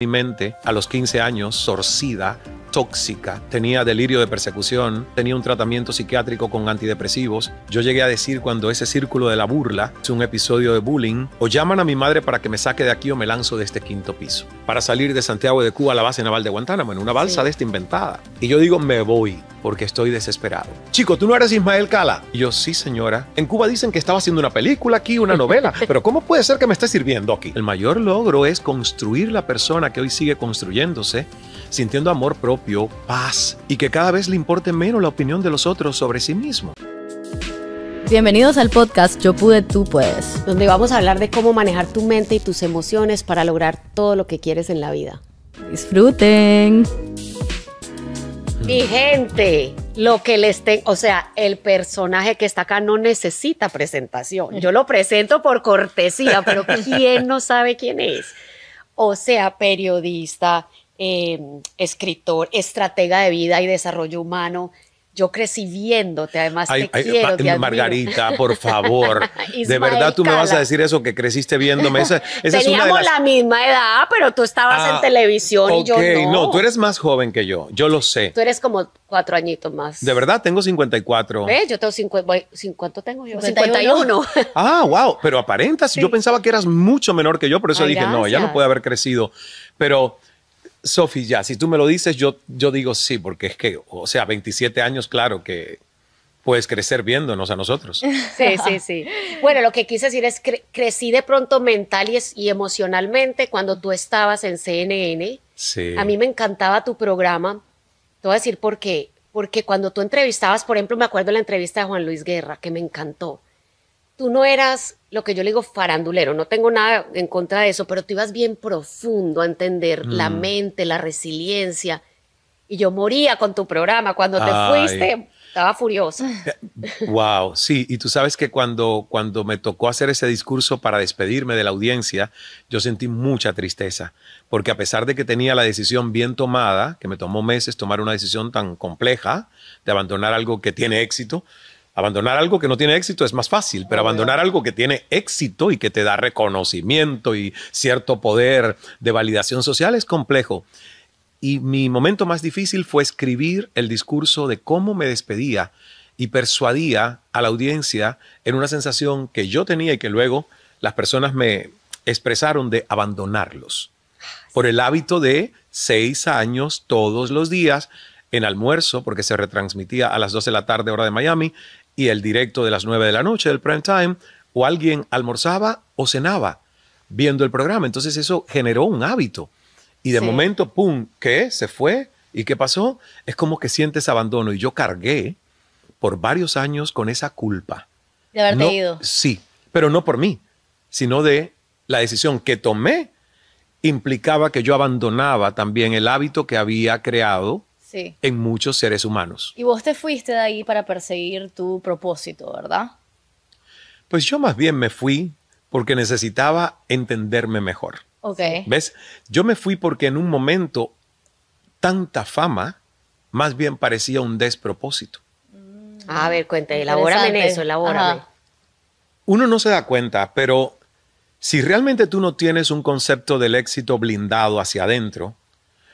Mi mente a los 15 años, torcida, tóxica, tenía delirio de persecución, tenía un tratamiento psiquiátrico con antidepresivos. Yo llegué a decir cuando ese círculo de la burla es un episodio de bullying, o llaman a mi madre para que me saque de aquí o me lanzo de este quinto piso. Para salir de Santiago de Cuba a la base naval de Guantánamo, en una balsa de esta inventada. Y yo digo, me voy, porque estoy desesperado. Chico, ¿tú no eres Ismael Cala? Y yo, sí, señora. En Cuba dicen que estaba haciendo una película aquí, una novela. Pero ¿cómo puede ser que me esté sirviendo aquí? El mayor logro es construir la persona que hoy sigue construyéndose, sintiendo amor propio, paz, y que cada vez le importe menos la opinión de los otros sobre sí mismo. Bienvenidos al podcast Yo Pude, Tú Puedes, donde vamos a hablar de cómo manejar tu mente y tus emociones para lograr todo lo que quieres en la vida. Disfruten. Mi gente, lo que les tengo, o sea, el personaje que está acá no necesita presentación. Yo lo presento por cortesía, pero ¿quién no sabe quién es? O sea, periodista, escritor, estratega de vida y desarrollo humano. Yo crecí viéndote, además te quiero, te admiro. Margarita, por favor. De verdad tú me vas a decir eso, que creciste viéndome. Esa Teníamos la misma edad, pero tú estabas en televisión y yo no. No, tú eres más joven que yo lo sé. Tú eres como 4 añitos más. De verdad, tengo 54. ¿Ves? Yo tengo 50. ¿Cuánto tengo yo? 51. Ah, wow, pero aparentas. Sí. Yo pensaba que eras mucho menor que yo, por eso dije, gracias. No, ella no puede haber crecido. Pero... Sofi, ya, si tú me lo dices, yo digo sí, porque es que, o sea, 27 años, claro que puedes crecer viéndonos a nosotros. Sí. Bueno, lo que quise decir es que crecí de pronto mental y emocionalmente cuando tú estabas en CNN. Sí. A mí me encantaba tu programa. Te voy a decir por qué. Porque cuando tú entrevistabas, por ejemplo, me acuerdo de la entrevista de Juan Luis Guerra, que me encantó. Tú no eras lo que yo le digo farandulero, no tengo nada en contra de eso, pero tú ibas bien profundo a entender la mente, la resiliencia. Y yo moría con tu programa. Cuando te fuiste, estaba furiosa. Wow, sí. Y tú sabes que cuando me tocó hacer ese discurso para despedirme de la audiencia, yo sentí mucha tristeza. Porque a pesar de que tenía la decisión bien tomada, que me tomó meses tomar una decisión tan compleja de abandonar algo que tiene éxito, abandonar algo que no tiene éxito es más fácil, pero abandonar algo que tiene éxito y que te da reconocimiento y cierto poder de validación social es complejo. Y mi momento más difícil fue escribir el discurso de cómo me despedía y persuadía a la audiencia en una sensación que yo tenía y que luego las personas me expresaron de abandonarlos. Por el hábito de 6 años todos los días en almuerzo, porque se retransmitía a las 2 de la tarde hora de Miami, y el directo de las 9 de la noche del prime time, o alguien almorzaba o cenaba viendo el programa. Entonces eso generó un hábito. Y de momento, ¡pum!, ¿qué? ¿Se fue? ¿Y qué pasó? Es como que sientes abandono. Y yo cargué por varios años con esa culpa. De haberte ido. Sí, pero no por mí, sino de la decisión que tomé implicaba que yo abandonaba también el hábito que había creado en muchos seres humanos. Y vos te fuiste de ahí para perseguir tu propósito, ¿verdad? Pues yo más bien me fui porque necesitaba entenderme mejor. Okay. ¿Ves? Yo me fui porque en un momento tanta fama más bien parecía un despropósito. A ver, cuéntame, elabórame en eso, elabórame. Ajá. Uno no se da cuenta, pero si realmente tú no tienes un concepto del éxito blindado hacia adentro,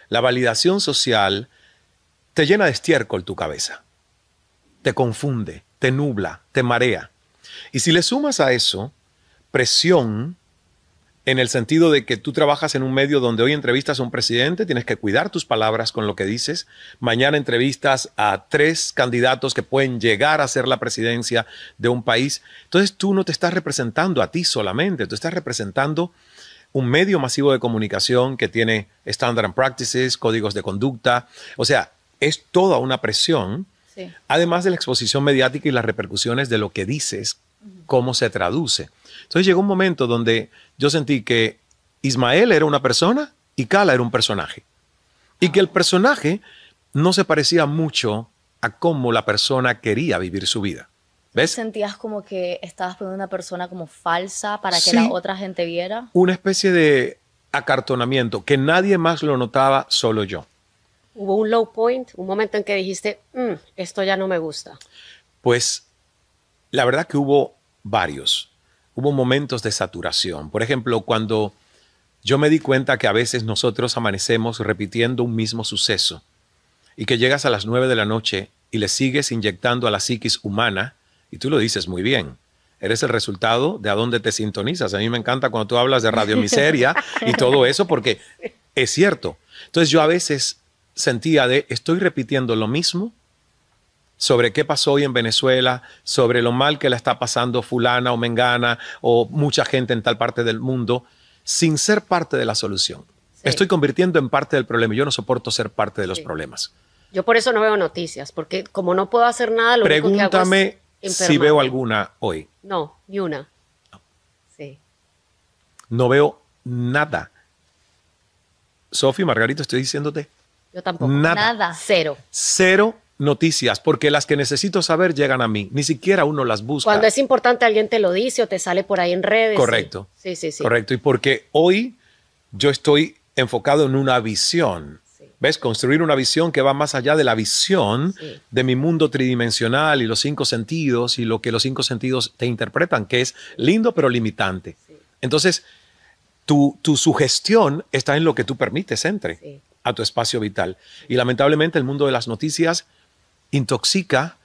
la validación social te llena de estiércol tu cabeza, te confunde, te nubla, te marea. Y si le sumas a eso presión, en el sentido de que tú trabajas en un medio donde hoy entrevistas a un presidente, tienes que cuidar tus palabras con lo que dices, mañana entrevistas a 3 candidatos que pueden llegar a ser la presidencia de un país, entonces tú no te estás representando a ti solamente, tú estás representando un medio masivo de comunicación que tiene standard and practices, códigos de conducta, o sea, es toda una presión, además de la exposición mediática y las repercusiones de lo que dices, cómo se traduce. Entonces llegó un momento donde yo sentí que Ismael era una persona y Cala era un personaje. Y que el personaje no se parecía mucho a cómo la persona quería vivir su vida. ¿Ves? ¿Sentías como que estabas poniendo una persona como falsa para que la otra gente viera? Una especie de acartonamiento que nadie más lo notaba, solo yo. ¿Hubo un low point, un momento en que dijiste, esto ya no me gusta? Pues la verdad que hubo varios. Hubo momentos de saturación. Por ejemplo, cuando yo me di cuenta que a veces nosotros amanecemos repitiendo un mismo suceso y que llegas a las 9 de la noche y le sigues inyectando a la psiquis humana, y tú lo dices muy bien. Eres el resultado de a dónde te sintonizas. A mí me encanta cuando tú hablas de radiomiseria y todo eso, porque es cierto. Entonces yo a veces sentía estoy repitiendo lo mismo sobre qué pasó hoy en Venezuela, sobre lo mal que la está pasando fulana o mengana o mucha gente en tal parte del mundo, sin ser parte de la solución. Sí. Estoy convirtiendo en parte del problema y yo no soporto ser parte de los problemas. Yo por eso no veo noticias, porque como no puedo hacer nada, lo único que hago es si veo alguna hoy. No, ni una. No. Sí. No veo nada. Sofi, Margarita, estoy diciéndote. Yo tampoco. Nada. Cero. Cero noticias, porque las que necesito saber llegan a mí. Ni siquiera uno las busca. Cuando es importante, alguien te lo dice o te sale por ahí en redes. Correcto. Sí, sí, sí. Correcto. Y porque hoy yo estoy enfocado en una visión. ¿Ves? Construir una visión que va más allá de la visión de mi mundo tridimensional y los 5 sentidos y lo que los 5 sentidos te interpretan, que es lindo pero limitante. Sí. Entonces, tu sugestión está en lo que tú permites entre a tu espacio vital. Y lamentablemente el mundo de las noticias intoxica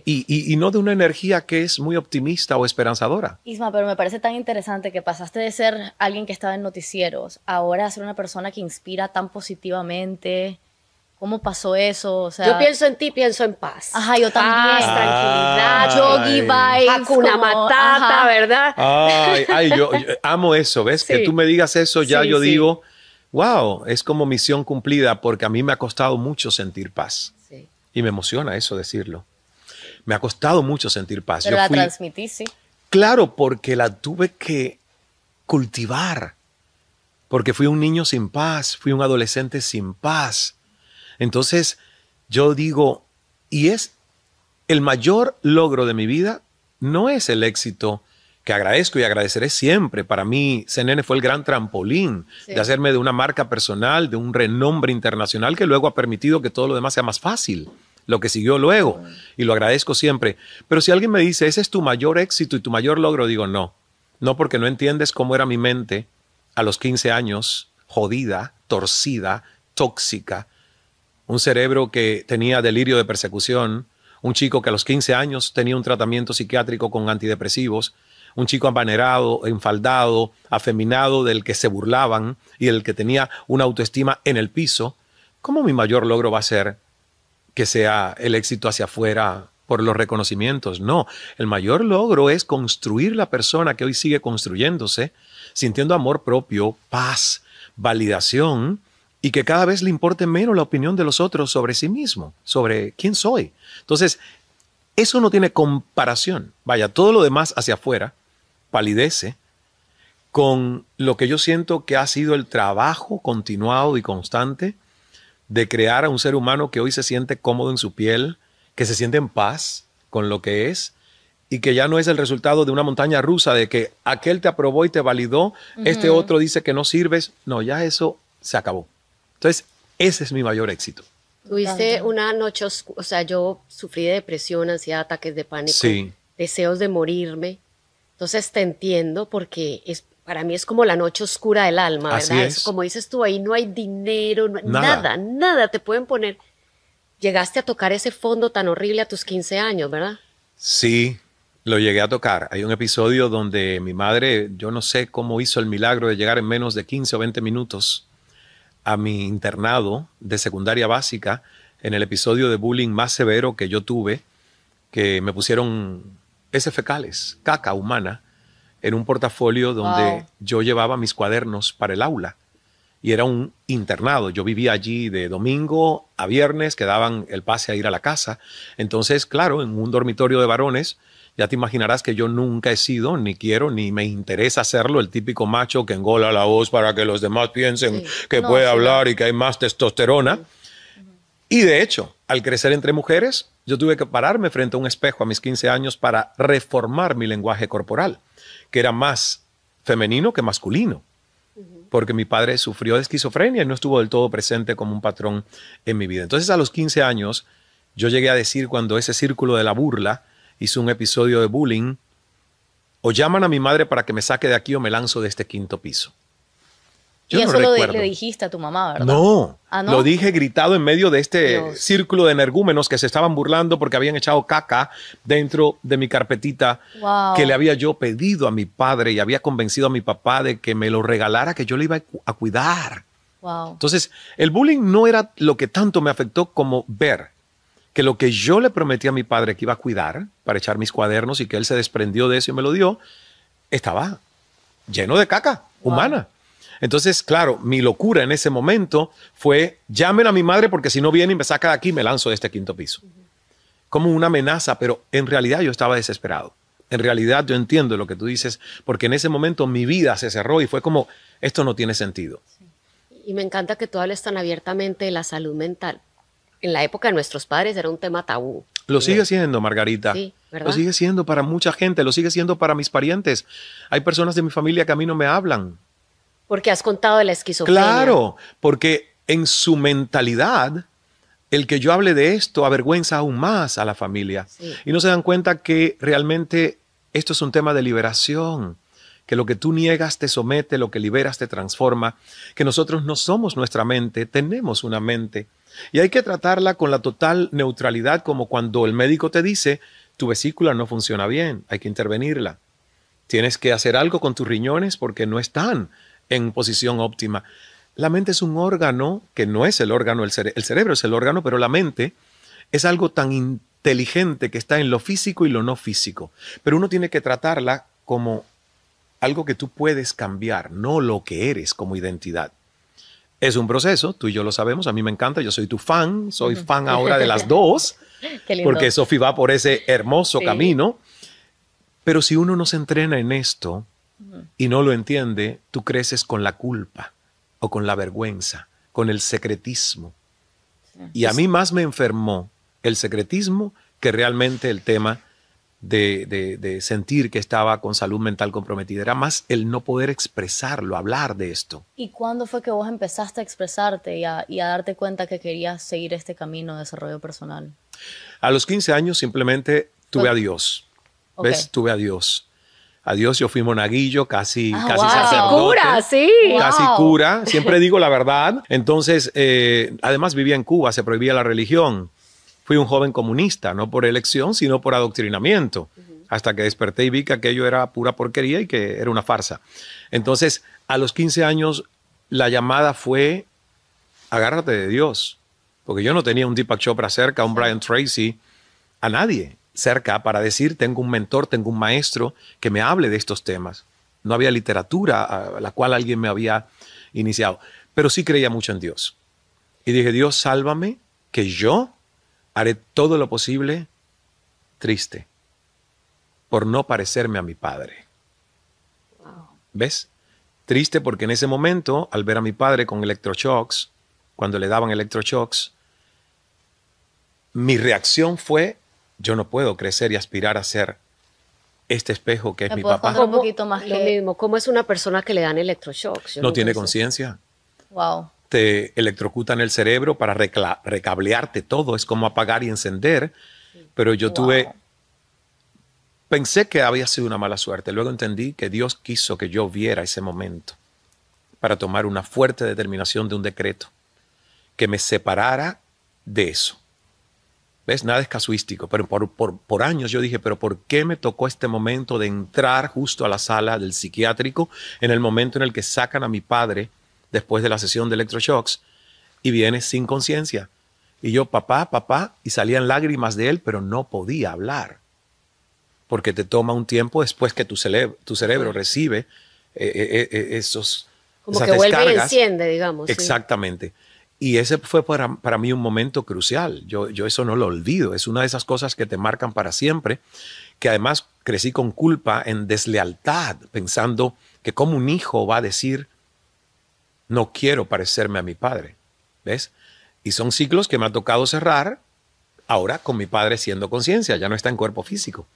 y no de una energía que es muy optimista o esperanzadora. Isma, pero me parece tan interesante que pasaste de ser alguien que estaba en noticieros ahora a ser una persona que inspira tan positivamente. ¿Cómo pasó eso? O sea, yo pienso en ti, pienso en paz. Ajá, yo también. Tranquilidad, yogi vibes, Hakuna Matata, ¿verdad? Yo amo eso, ¿ves? Que tú me digas eso, ya yo digo, wow, es como misión cumplida, porque a mí me ha costado mucho sentir paz. Sí. Y me emociona eso decirlo. Me ha costado mucho sentir paz. Pero la transmití, sí. Claro, porque la tuve que cultivar. Porque fui un niño sin paz, fui un adolescente sin paz. Entonces, yo digo, y es el mayor logro de mi vida, no es el éxito que agradezco y agradeceré siempre. Para mí, CNN fue el gran trampolín de hacerme de una marca personal, de un renombre internacional que luego ha permitido que todo lo demás sea más fácil. Lo que siguió luego, y lo agradezco siempre. Pero si alguien me dice, ese es tu mayor éxito y tu mayor logro, digo, no. No, porque no entiendes cómo era mi mente a los 15 años, jodida, torcida, tóxica. Un cerebro que tenía delirio de persecución. Un chico que a los 15 años tenía un tratamiento psiquiátrico con antidepresivos. Un chico amanerado, enfaldado, afeminado, del que se burlaban y del que tenía una autoestima en el piso. ¿Cómo mi mayor logro va a ser que sea el éxito hacia afuera por los reconocimientos? No, el mayor logro es construir la persona que hoy sigue construyéndose, sintiendo amor propio, paz, validación, y que cada vez le importe menos la opinión de los otros sobre sí mismo, sobre quién soy. Entonces, eso no tiene comparación. Vaya, todo lo demás hacia afuera palidece con lo que yo siento que ha sido el trabajo continuado y constante de crear a un ser humano que hoy se siente cómodo en su piel, que se siente en paz con lo que es y que ya no es el resultado de una montaña rusa de que aquel te aprobó y te validó, este otro dice que no sirves. No, ya eso se acabó. Entonces, ese es mi mayor éxito. Tuviste una noche oscura, o sea, yo sufrí de depresión, ansiedad, ataques de pánico, deseos de morirme. Entonces te entiendo porque para mí es como la noche oscura del alma, ¿verdad? Así es. Como dices tú, ahí no hay dinero, nada te pueden poner. Llegaste a tocar ese fondo tan horrible a tus 15 años, ¿verdad? Sí, lo llegué a tocar. Hay un episodio donde mi madre, yo no sé cómo hizo el milagro de llegar en menos de 15 o 20 minutos a mi internado de secundaria básica, en el episodio de bullying más severo que yo tuve, que me pusieron heces fecales, caca humana, en un portafolio donde yo llevaba mis cuadernos para el aula. Y era un internado. Yo vivía allí de domingo a viernes, que daban el pase a ir a la casa. Entonces, claro, en un dormitorio de varones, ya te imaginarás que yo nunca he sido, ni quiero, ni me interesa hacerlo, el típico macho que engola la voz para que los demás piensen que puede hablar y que hay más testosterona. Y de hecho, al crecer entre mujeres, yo tuve que pararme frente a un espejo a mis 15 años para reformar mi lenguaje corporal, que era más femenino que masculino, porque mi padre sufrió de esquizofrenia y no estuvo del todo presente como un patrón en mi vida. Entonces, a los 15 años, yo llegué a decir, cuando ese círculo de la burla hizo un episodio de bullying, o llaman a mi madre para que me saque de aquí o me lanzo de este 5º piso. Yo y no eso recuerdo. le dijiste a tu mamá, ¿verdad? No, ¿Ah, no? lo dije gritado en medio de este Dios. círculo de energúmenos que se estaban burlando porque habían echado caca dentro de mi carpetita Wow. que le había yo pedido a mi padre y había convencido a mi papá de que me lo regalara, que yo le iba a cuidar. Wow. Entonces, el bullying no era lo que tanto me afectó como ver que lo que yo le prometí a mi padre que iba a cuidar para echar mis cuadernos y que él se desprendió de eso y me lo dio, estaba lleno de caca humana. Entonces, claro, mi locura en ese momento fue, llamen a mi madre porque si no viene y me saca de aquí, me lanzo de este quinto piso. Como una amenaza, pero en realidad yo estaba desesperado. En realidad yo entiendo lo que tú dices, porque en ese momento mi vida se cerró y fue como, esto no tiene sentido. Y me encanta que tú hables tan abiertamente de la salud mental. En la época de nuestros padres era un tema tabú. Lo sigue siendo, Margarita. Sí, ¿verdad? Lo sigue siendo para mucha gente, lo sigue siendo para mis parientes. Hay personas de mi familia que a mí no me hablan. Porque has contado de la esquizofrenia. Claro, porque en su mentalidad, el que yo hable de esto avergüenza aún más a la familia. Sí. Y no se dan cuenta que realmente esto es un tema de liberación, que lo que tú niegas te somete, lo que liberas te transforma, que nosotros no somos nuestra mente, tenemos una mente. Y hay que tratarla con la total neutralidad, como cuando el médico te dice, tu vesícula no funciona bien, hay que intervenirla. Tienes que hacer algo con tus riñones porque no están en posición óptima. La mente es un órgano que no es el órgano, el cerebro es el órgano, pero la mente es algo tan inteligente que está en lo físico y lo no físico. Pero uno tiene que tratarla como algo que tú puedes cambiar, no lo que eres como identidad. Es un proceso, tú y yo lo sabemos, a mí me encanta, yo soy tu fan, soy fan ahora de las dos, Qué lindo. porque Sofi va por ese hermoso Sí. camino. Pero si uno no se entrena en esto y no lo entiende, tú creces con la culpa o con la vergüenza, con el secretismo. Y a mí más me enfermó el secretismo que realmente el tema de sentir que estaba con salud mental comprometida. Era más el no poder expresarlo, hablar de esto. ¿Y cuándo fue que vos empezaste a expresarte y a darte cuenta que querías seguir este camino de desarrollo personal? A los 15 años simplemente tuve a Dios. Ok. ¿Ves? Tuve a Dios. A Dios, yo fui monaguillo, casi wow. sacerdote. Cura, sí. Wow. Casi cura, siempre digo la verdad. Entonces, además vivía en Cuba, se prohibía la religión. Fui un joven comunista, no por elección, sino por adoctrinamiento. Hasta que desperté y vi que aquello era pura porquería y que era una farsa. Entonces, a los 15 años, la llamada fue, agárrate de Dios. Porque yo no tenía un Deepak Chopra cerca, un Brian Tracy, a nadie cerca para decir, tengo un mentor, tengo un maestro que me hable de estos temas. No había literatura a la cual alguien me había iniciado, pero sí creía mucho en Dios. Y dije, Dios, sálvame, que yo haré todo lo posible triste por no parecerme a mi padre. ¿Ves? Triste porque en ese momento, al ver a mi padre con electroshocks, cuando le daban electroshocks, mi reacción fue, yo no puedo crecer y aspirar a ser este espejo que es ¿Me mi puedes papá. contar un poquito más Lo que- mismo, ¿cómo es una persona que le dan electroshocks? Yo No nunca tiene he visto. conciencia. Wow. Te electrocutan el cerebro para recablearte todo. Es como apagar y encender. Pero yo Wow. pensé que había sido una mala suerte. Luego entendí que Dios quiso que yo viera ese momento para tomar una fuerte determinación de un decreto que me separara de eso. ¿Ves? Nada es casuístico, pero por años yo dije, pero ¿por qué me tocó este momento de entrar justo a la sala del psiquiátrico en el momento en el que sacan a mi padre después de la sesión de electroshocks y viene sin conciencia? Y yo, papá, papá, y salían lágrimas de él, pero no podía hablar. Porque te toma un tiempo después que tu cerebro recibe esas Como que vuelve y descargas. enciende, digamos. sí. Exactamente. Y ese fue para mí un momento crucial. Yo eso no lo olvido. Es una de esas cosas que te marcan para siempre, que además crecí con culpa en deslealtad, pensando que como un hijo va a decir, no quiero parecerme a mi padre. ¿Ves? Y son ciclos que me ha tocado cerrar ahora con mi padre siendo conciencia, ya no está en cuerpo físico.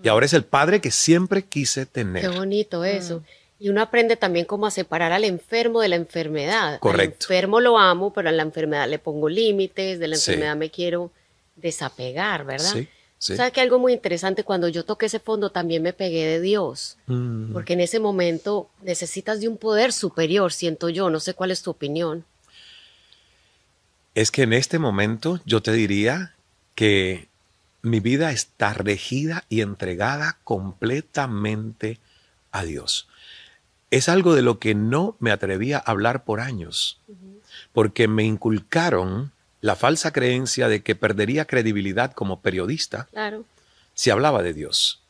Y ahora es el padre que siempre quise tener. Qué bonito eso. Y uno aprende también cómo a separar al enfermo de la enfermedad. Correcto. Al enfermo lo amo, pero a la enfermedad le pongo límites, de la Sí. enfermedad me quiero desapegar, ¿verdad? Sí. Sí. ¿Sabes que algo muy interesante? Cuando yo toqué ese fondo también me pegué de Dios, porque en ese momento necesitas de un poder superior, siento yo, no sé cuál es tu opinión. Es que en este momento yo te diría que mi vida está regida y entregada completamente a Dios. Es algo de lo que no me atrevía a hablar por años, porque me inculcaron la falsa creencia de que perdería credibilidad como periodista Claro. si hablaba de Dios.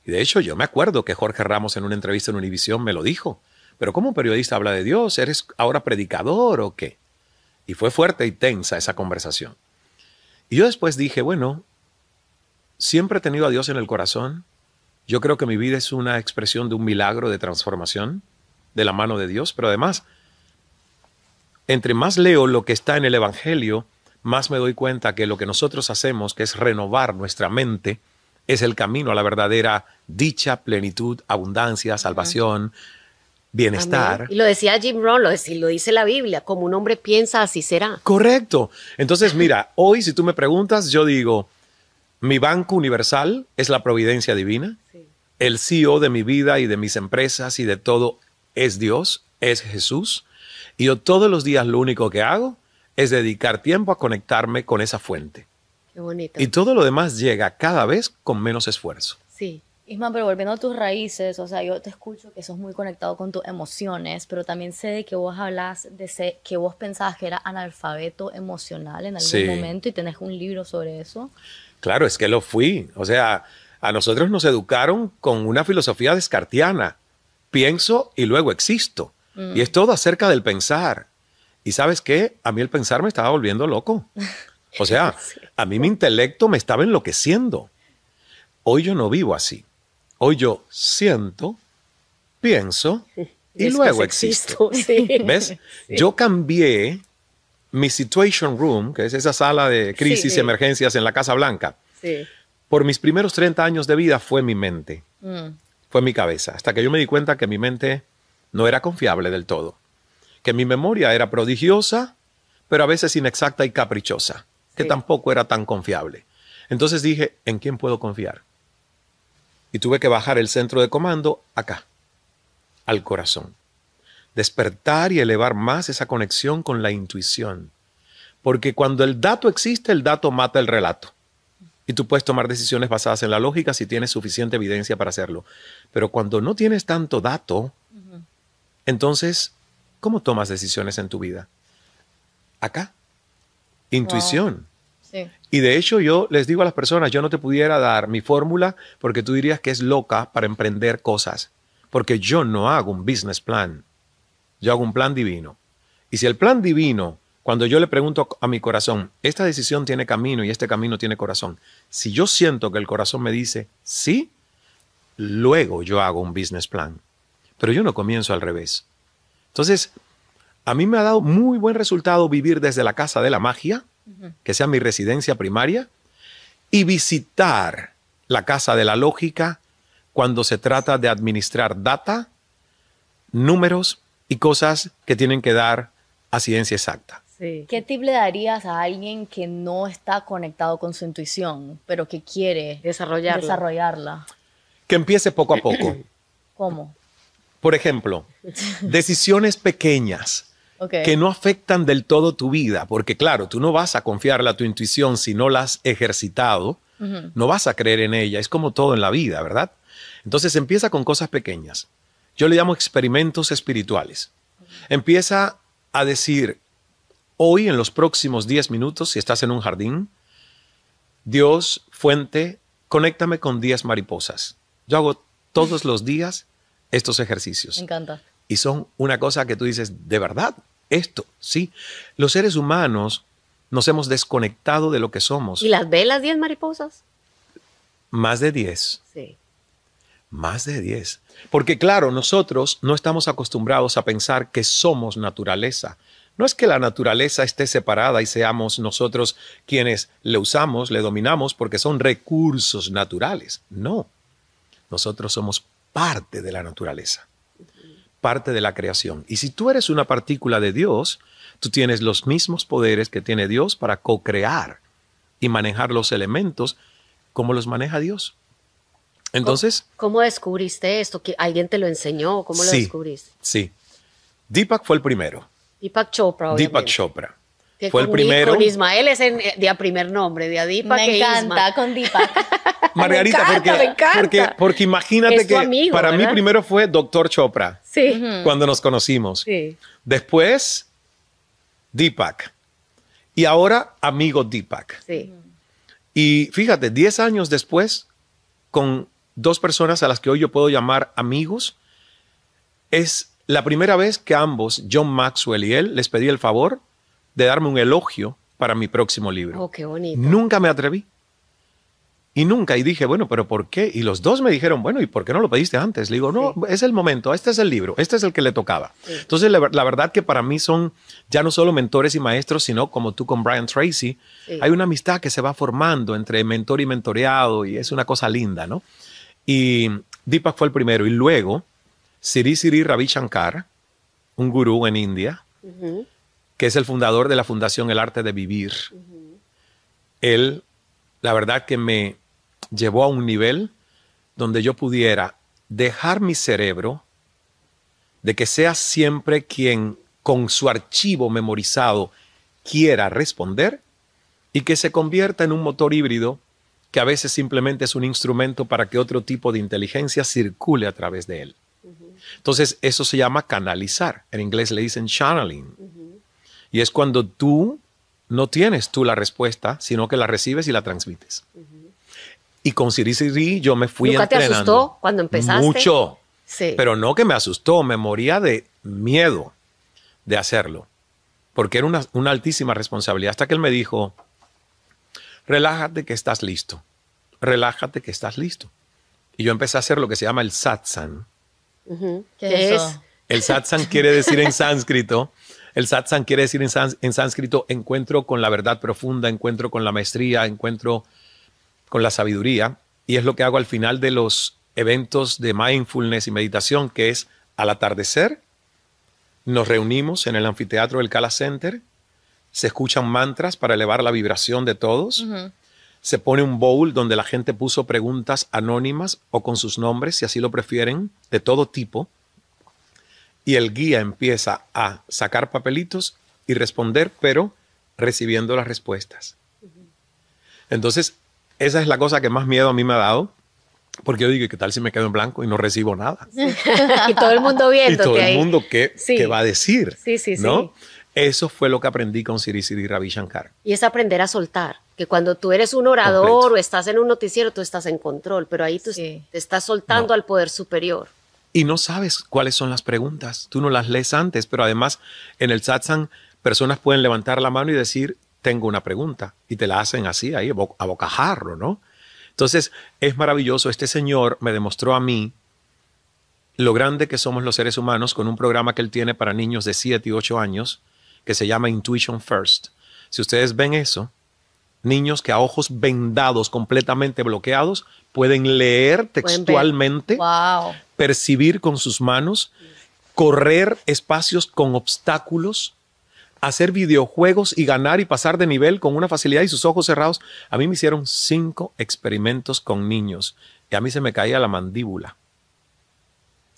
Y de hecho yo me acuerdo que Jorge Ramos en una entrevista en Univisión me lo dijo. Pero ¿cómo un periodista habla de Dios? ¿Eres ahora predicador o qué? Y fue fuerte y tensa esa conversación. Y yo después dije, bueno, siempre he tenido a Dios en el corazón. Yo creo que mi vida es una expresión de un milagro de transformación de la mano de Dios, pero además, entre más leo lo que está en el Evangelio, más me doy cuenta que lo que nosotros hacemos, que es renovar nuestra mente, es el camino a la verdadera dicha, plenitud, abundancia, salvación, bienestar. Amén. Y lo decía Jim Rohn, lo dice la Biblia, como un hombre piensa, así será. Correcto. Entonces, mira, hoy si tú me preguntas, yo digo, mi banco universal es la providencia divina. Sí. El CEO de mi vida y de mis empresas y de todo es Dios, es Jesús. Y yo todos los días lo único que hago es dedicar tiempo a conectarme con esa fuente. Qué bonito. Y todo lo demás llega cada vez con menos esfuerzo. Sí. Isma, pero volviendo a tus raíces, o sea, yo te escucho que sos muy conectado con tus emociones, pero también sé de que vos hablas que vos pensabas que era analfabeto emocional en algún momento y tenés un libro sobre eso. Claro, es que lo fui. O sea, a nosotros nos educaron con una filosofía descartiana. Pienso y luego existo. Y es todo acerca del pensar. ¿Y sabes qué? A mí el pensar me estaba volviendo loco. O sea, a mí mi intelecto me estaba enloqueciendo. Hoy yo no vivo así. Hoy yo siento, pienso y luego existo. Sí. ¿Ves? Sí. Yo cambié mi Situation Room, que es esa sala de crisis y emergencias en la Casa Blanca. Sí. Por mis primeros 30 años de vida fue mi mente, fue mi cabeza, hasta que yo me di cuenta que mi mente no era confiable del todo, que mi memoria era prodigiosa, pero a veces inexacta y caprichosa, que tampoco era tan confiable. Entonces dije, ¿en quién puedo confiar? Y tuve que bajar el centro de comando acá, al corazón. Despertar y elevar más esa conexión con la intuición. Porque cuando el dato existe, el dato mata el relato. Y tú puedes tomar decisiones basadas en la lógica si tienes suficiente evidencia para hacerlo. Pero cuando no tienes tanto dato, entonces, ¿cómo tomas decisiones en tu vida? Acá. Intuición. Wow. Sí. Y de hecho yo les digo a las personas, yo no te pudiera dar mi fórmula porque tú dirías que es loca para emprender cosas. Porque yo no hago un business plan. Yo hago un plan divino. Y si el plan divino, cuando yo le pregunto a mi corazón, esta decisión tiene camino y este camino tiene corazón, si yo siento que el corazón me dice sí, luego yo hago un business plan. Pero yo no comienzo al revés. Entonces, a mí me ha dado muy buen resultado vivir desde la casa de la magia, que sea mi residencia primaria, y visitar la casa de la lógica cuando se trata de administrar data, números y cosas que tienen que dar a ciencia exacta. Sí. ¿Qué tip le darías a alguien que no está conectado con su intuición, pero que quiere desarrollarla? Que empiece poco a poco. ¿Cómo? Por ejemplo, decisiones pequeñas que no afectan del todo tu vida, porque claro, tú no vas a confiarle a tu intuición si no la has ejercitado, no vas a creer en ella, es como todo en la vida, ¿verdad? Entonces empieza con cosas pequeñas. Yo le llamo experimentos espirituales. Empieza a decir, hoy en los próximos 10 minutos, si estás en un jardín, Dios, fuente, conéctame con 10 mariposas. Yo hago todos los días estos ejercicios. Me encanta. Y son una cosa que tú dices, ¿de verdad? Esto, sí. Los seres humanos nos hemos desconectado de lo que somos. ¿Y las ves las 10 mariposas? Más de 10. Sí. Más de 10. Porque claro, nosotros no estamos acostumbrados a pensar que somos naturaleza. No es que la naturaleza esté separada y seamos nosotros quienes le usamos, le dominamos, porque son recursos naturales. No. Nosotros somos parte de la naturaleza, parte de la creación. Y si tú eres una partícula de Dios, tú tienes los mismos poderes que tiene Dios para co-crear y manejar los elementos cómo los maneja Dios. Entonces... ¿Cómo descubriste esto? ¿Alguien te lo enseñó? ¿Cómo lo descubriste? Sí. Deepak fue el primero. Deepak Chopra, obviamente. Deepak Chopra. Que fue el primero. Con Ismael es de a primer nombre, de a Deepak Me encanta con Deepak. Margarita, me encanta. porque imagínate Es tu que amigo, para ¿verdad? mí primero fue Dr. Chopra, Sí. cuando nos conocimos. Sí. Después, Deepak. Y ahora, amigo Deepak. Sí. Y fíjate, 10 años después, con 2 personas a las que hoy yo puedo llamar amigos, es la primera vez que ambos, John Maxwell y él, les pedí el favor de darme un elogio para mi próximo libro. Oh, qué bonito. Nunca me atreví. Y dije, bueno, ¿pero por qué? Y los 2 me dijeron, bueno, ¿y por qué no lo pediste antes? Le digo, no, Sí. es el momento, este es el libro, este es el que le tocaba. Sí. Entonces, la verdad que para mí son ya no solo mentores y maestros, sino como tú con Brian Tracy, sí. Hay una amistad que se va formando entre mentor y mentoreado y es una cosa linda, ¿no? Y Deepak fue el primero. Y luego, Sri Ravi Shankar, un gurú en India, que es el fundador de la Fundación El Arte de Vivir. Él, la verdad que me llevó a un nivel donde yo pudiera dejar mi cerebro de que sea siempre quien con su archivo memorizado quiera responder y que se convierta en un motor híbrido que a veces simplemente es un instrumento para que otro tipo de inteligencia circule a través de él. Entonces, eso se llama canalizar. En inglés le dicen channeling. Y es cuando tú no tienes tú la respuesta, sino que la recibes y la transmites. Y con Siri yo me fui entrenando. ¿Nunca te asustó cuando empezaste? Mucho. Sí. Pero no que me asustó, me moría de miedo de hacerlo. Porque era una altísima responsabilidad. Hasta que él me dijo, relájate que estás listo. Relájate que estás listo. Y yo empecé a hacer lo que se llama el satsang. ¿Qué es? El satsang quiere decir en sánscrito. El satsang quiere decir en sánscrito encuentro con la verdad profunda, encuentro con la maestría, encuentro con la sabiduría. Y es lo que hago al final de los eventos de mindfulness y meditación, que es al atardecer. Nos reunimos en el anfiteatro del Kala Center. Se escuchan mantras para elevar la vibración de todos. Se pone un bowl donde la gente puso preguntas anónimas o con sus nombres, si así lo prefieren, de todo tipo. Y el guía empieza a sacar papelitos y responder, pero recibiendo las respuestas. Entonces, esa es la cosa que más miedo a mí me ha dado, porque yo digo, ¿qué tal si me quedo en blanco y no recibo nada? Y todo el mundo viéndote. Y todo ahí. el mundo, ¿qué va a decir? Sí, ¿no? Eso fue lo que aprendí con Sri Ravi Shankar. Y es aprender a soltar. Que cuando tú eres un orador completo, o estás en un noticiero, tú estás en control, pero ahí tú te estás soltando al poder superior. Y no sabes cuáles son las preguntas. Tú no las lees antes, pero además en el satsang personas pueden levantar la mano y decir, tengo una pregunta. Y te la hacen así, ahí, a bocajarro, ¿no? Entonces, es maravilloso. Este señor me demostró a mí lo grande que somos los seres humanos con un programa que él tiene para niños de 7 y 8 años que se llama Intuition First. Si ustedes ven eso, niños que a ojos vendados, completamente bloqueados, pueden leer textualmente, percibir con sus manos, correr espacios con obstáculos, hacer videojuegos y ganar y pasar de nivel con una facilidad y sus ojos cerrados. A mí me hicieron 5 experimentos con niños y a mí se me caía la mandíbula.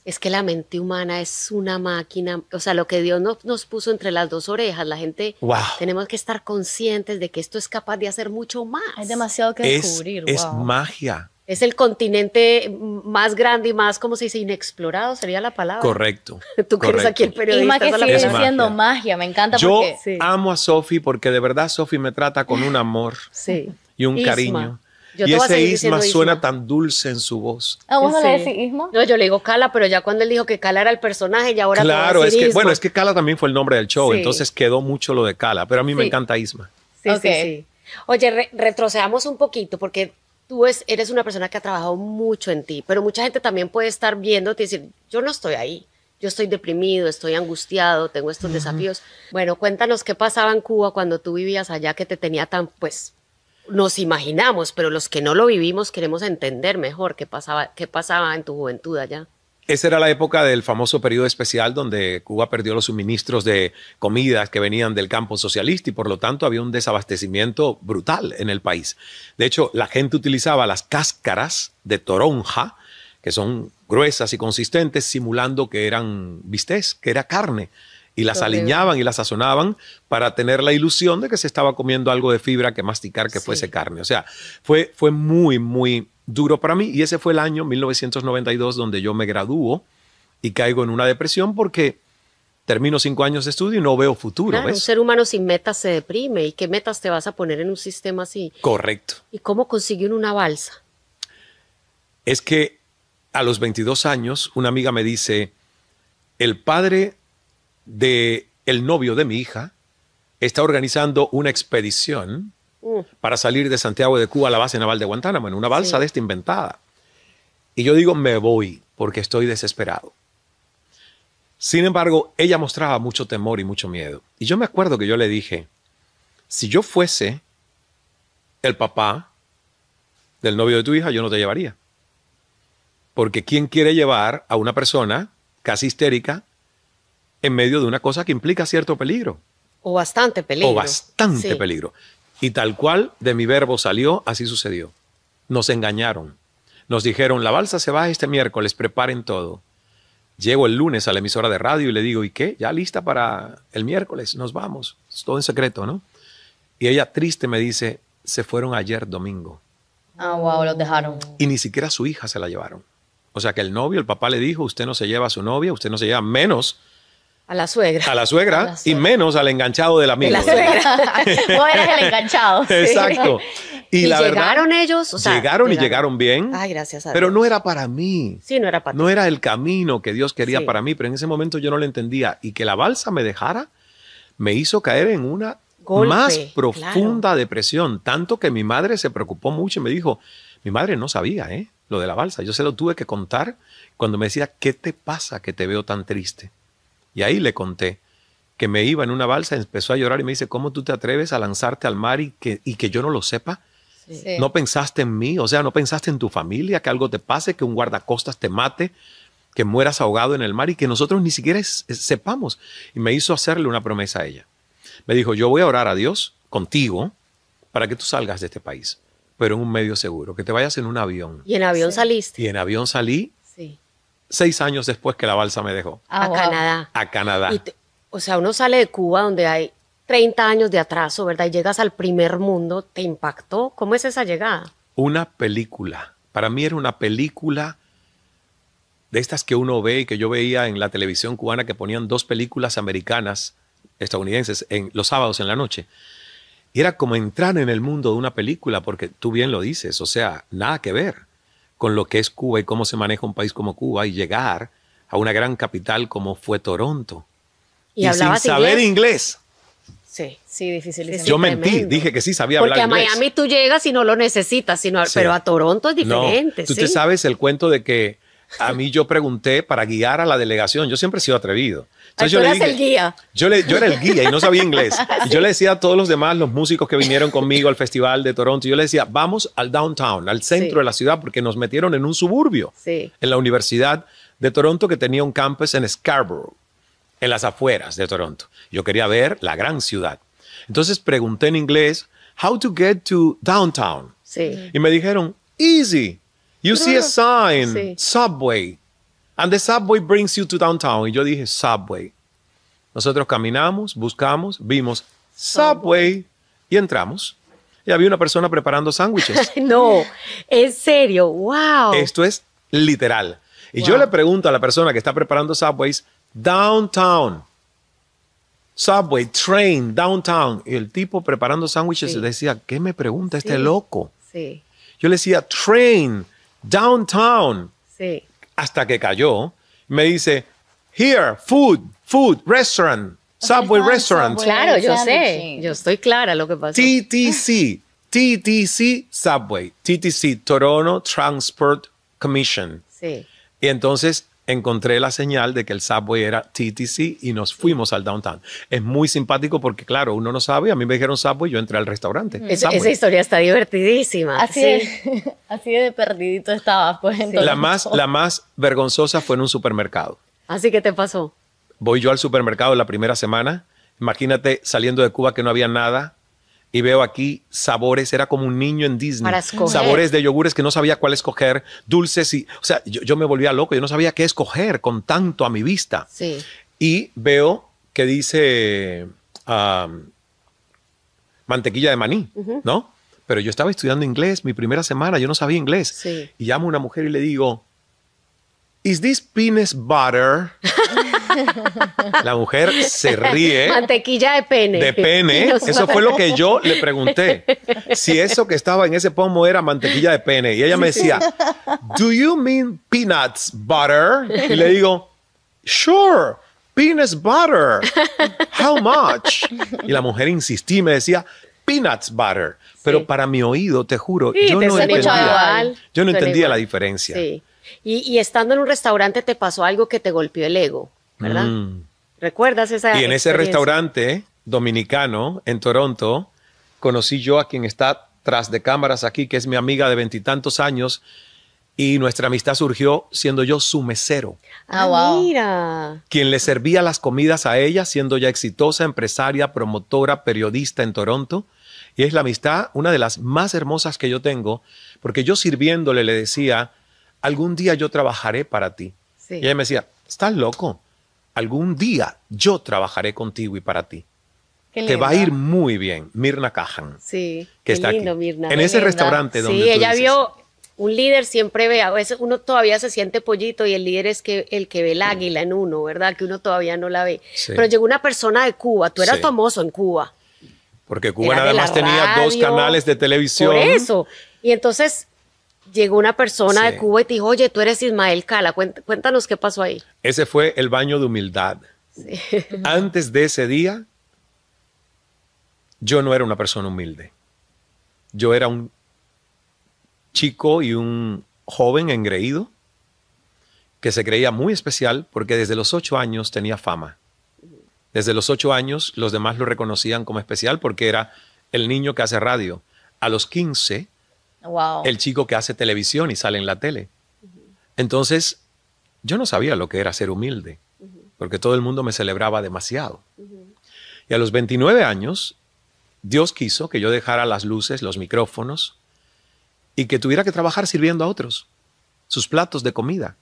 Es que la mente humana es una máquina, o sea, lo que Dios nos puso entre las 2 orejas, la gente, tenemos que estar conscientes de que esto es capaz de hacer mucho más. Hay demasiado que descubrir. Es magia. Es el continente más grande y más, ¿cómo se dice? Inexplorado sería la palabra. Correcto. Tú que eres aquí el periodista. Y más que sigue siendo magia, me encanta. Yo porque amo a Sofi porque de verdad Sofi me trata con un amor y un cariño. Y ese Isma suena tan dulce en su voz. ¿A vos no le decís Isma? No, yo le digo Cala, pero ya cuando él dijo que Cala era el personaje, y ahora claro, es que, Isma. Bueno, es que Cala también fue el nombre del show, entonces quedó mucho lo de Cala, pero a mí me encanta Isma. Sí. Oye, retrocedamos un poquito, porque tú eres una persona que ha trabajado mucho en ti, pero mucha gente también puede estar viéndote y decir, yo no estoy ahí, yo estoy deprimido, estoy angustiado, tengo estos desafíos. Bueno, cuéntanos qué pasaba en Cuba cuando tú vivías allá, que te tenía tan, pues, nos imaginamos, pero los que no lo vivimos queremos entender mejor qué pasaba en tu juventud allá. Esa era la época del famoso periodo especial donde Cuba perdió los suministros de comidas que venían del campo socialista y por lo tanto había un desabastecimiento brutal en el país. De hecho, la gente utilizaba las cáscaras de toronja, que son gruesas y consistentes, simulando que eran bistec, que era carne, y las aliñaban y las sazonaban para tener la ilusión de que se estaba comiendo algo de fibra que masticar que fuese carne. O sea, fue muy, muy duro para mí y ese fue el año 1992 donde yo me gradúo y caigo en una depresión porque termino 5 años de estudio y no veo futuro. Claro, ¿ves? un ser humano sin metas se deprime. ¿Y qué metas te vas a poner en un sistema así? Correcto. ¿Y cómo consiguió una balsa? Es que a los 22 años una amiga me dice, el padre de el novio de mi hija está organizando una expedición para salir de Santiago de Cuba a la base naval de Guantánamo en una balsa de esta inventada. Y yo digo, me voy porque estoy desesperado. Sin embargo, ella mostraba mucho temor y mucho miedo. Y yo me acuerdo que yo le dije, si yo fuese el papá del novio de tu hija, yo no te llevaría. Porque ¿quién quiere llevar a una persona casi histérica en medio de una cosa que implica cierto peligro? O bastante peligro. O bastante peligro. Y tal cual de mi verbo salió, así sucedió. Nos engañaron. Nos dijeron, la balsa se va este miércoles, preparen todo. Llego el lunes a la emisora de radio y le digo, ¿y qué? Ya lista para el miércoles, nos vamos. Es todo en secreto, ¿no? Y ella triste me dice, se fueron ayer domingo. Ah, wow, los dejaron. Y ni siquiera a su hija se la llevaron. O sea que el novio, el papá le dijo, usted no se lleva a su novia, usted no se lleva menos a la suegra. A la suegra y menos al enganchado del amigo. De la suegra. Vos eres el enganchado. Exacto. Y la llegaron verdad, ellos. O sea, llegaron y llegaron bien. Ay, gracias a Dios. Pero no era para mí. Sí, no era para ti. No era el camino que Dios quería para mí. Pero en ese momento yo no lo entendía. Y que la balsa me dejara me hizo caer en una más profunda depresión. Tanto que mi madre se preocupó mucho y me dijo, mi madre no sabía lo de la balsa. Yo se lo tuve que contar cuando me decía, ¿qué te pasa que te veo tan triste? Y ahí le conté que me iba en una balsa, empezó a llorar y me dice, ¿cómo tú te atreves a lanzarte al mar y que yo no lo sepa? Sí. ¿No pensaste en mí? O sea, ¿no pensaste en tu familia? Que algo te pase, que un guardacostas te mate, que mueras ahogado en el mar y que nosotros ni siquiera sepamos. Y me hizo hacerle una promesa a ella. Me dijo, yo voy a orar a Dios contigo para que tú salgas de este país, pero en un medio seguro, que te vayas en un avión. ¿Y en avión saliste? Y en avión salí. Sí. 6 años después que la balsa me dejó. A Canadá. A Canadá. O sea, uno sale de Cuba donde hay 30 años de atraso, ¿verdad? Y llegas al primer mundo, ¿te impactó? ¿Cómo es esa llegada? Una película. Para mí era una película de estas que uno ve y que yo veía en la televisión cubana que ponían 2 películas americanas, estadounidenses, en los sábados en la noche. Y era como entrar en el mundo de una película, porque tú bien lo dices, o sea, nada que ver con lo que es Cuba y cómo se maneja un país como Cuba y llegar a una gran capital como fue Toronto. Y sin saber inglés. Sí. Sí, difícil. Yo mentí, dije que sí sabía hablar inglés. Porque a Miami tú llegas y no lo necesitas, pero a Toronto es diferente. No, tú te sabes el cuento de que a mí yo pregunté para guiar a la delegación. Yo siempre he sido atrevido. Entonces yo le dije, el guía. Yo era el guía y no sabía inglés. Y yo le decía a todos los demás, los músicos que vinieron conmigo al festival de Toronto, yo le decía, vamos al downtown, al centro de la ciudad, porque nos metieron en un suburbio, en la Universidad de Toronto, que tenía un campus en Scarborough, en las afueras de Toronto. Yo quería ver la gran ciudad. Entonces pregunté en inglés, how to get to downtown. Y me dijeron, easy. You see a sign, subway. And the subway brings you to downtown. Y yo dije, subway. Nosotros caminamos, buscamos, vimos subway y entramos. Y había una persona preparando sándwiches. No, en serio, wow. Esto es literal. Y yo le pregunto a la persona que está preparando subways, downtown. Subway, train, downtown. Y el tipo preparando sándwiches decía, ¿qué me pregunta este loco? Yo le decía, train, downtown. Hasta que cayó, me dice, here, food, restaurant, subway restaurant. Claro, yo sé, yo estoy clara lo que pasó. TTC, subway, TTC, Toronto Transport Commission. Y entonces encontré la señal de que el subway era TTC y nos fuimos al downtown. Es muy simpático porque, claro, uno no sabe. A mí me dijeron subway, yo entré al restaurante. Esa historia está divertidísima. Así de perdidito estabas, pues. Entonces. La más vergonzosa fue en un supermercado. ¿Así que te pasó? Voy yo al supermercado la primera semana. Imagínate saliendo de Cuba que no había nada. Y veo aquí sabores, era como un niño en Disney. Para escoger. Sabores de yogures que no sabía cuál escoger, dulces y... O sea, yo me volvía loco, yo no sabía qué escoger con tanto a mi vista. Sí. Y veo que dice mantequilla de maní, ¿no? Pero yo estaba estudiando inglés mi primera semana, yo no sabía inglés. Sí. Y llamo a una mujer y le digo, ¿Is this penis butter? La mujer se ríe. Mantequilla de pene. De pene. Eso fue lo que yo le pregunté. Si eso que estaba en ese pomo era mantequilla de pene. Y ella me decía, ¿Do you mean peanuts butter? Y le digo, sure, peanuts butter. How much? Y la mujer insistía y me decía, peanuts butter. Pero para mi oído, te juro, Sí, yo no entendía igual. la diferencia. Sí. Y estando en un restaurante te pasó algo que te golpeó el ego, ¿verdad? ¿Recuerdas esa Y en ese experiencia? restaurante dominicano en Toronto, conocí yo a quien está tras de cámaras aquí, que es mi amiga de 20 y tantos años, y nuestra amistad surgió siendo yo su mesero. Wow. Mira. Quien le servía las comidas a ella, siendo ya exitosa, empresaria, promotora, periodista en Toronto. Y es la amistad, una de las más hermosas que yo tengo, porque yo sirviéndole le decía, algún día yo trabajaré para ti. Sí. Y ella me decía, ¿estás loco? Algún día yo trabajaré contigo y para ti. Qué Te va a linda. ir muy bien. Mirna Cajan, Sí. que Qué está lindo, aquí. Mirna. En Qué ese linda. restaurante donde Sí, tú ella dices. vio, un líder siempre ve, a veces uno todavía se siente pollito y el líder es el que ve el águila en uno, ¿verdad? Que uno todavía no la ve. Sí. Pero llegó una persona de Cuba, tú eras Sí. famoso en Cuba. Porque Cuba Era nada de la más tenía dos radio, canales de televisión. Por eso. Y entonces llegó una persona Sí. de Cuba y te dijo, oye, tú eres Ismael Cala, cuéntanos qué pasó ahí. Ese fue el baño de humildad. Antes de ese día, yo no era una persona humilde. Yo era un chico y un joven engreído que se creía muy especial porque desde los 8 años tenía fama. Desde los 8 años los demás lo reconocían como especial porque era el niño que hace radio. A los 15, Wow. el chico que hace televisión y sale en la tele. Entonces, yo no sabía lo que era ser humilde, porque todo el mundo me celebraba demasiado. Y a los 29 años, Dios quiso que yo dejara las luces, los micrófonos, y que tuviera que trabajar sirviendo a otros sus platos de comida.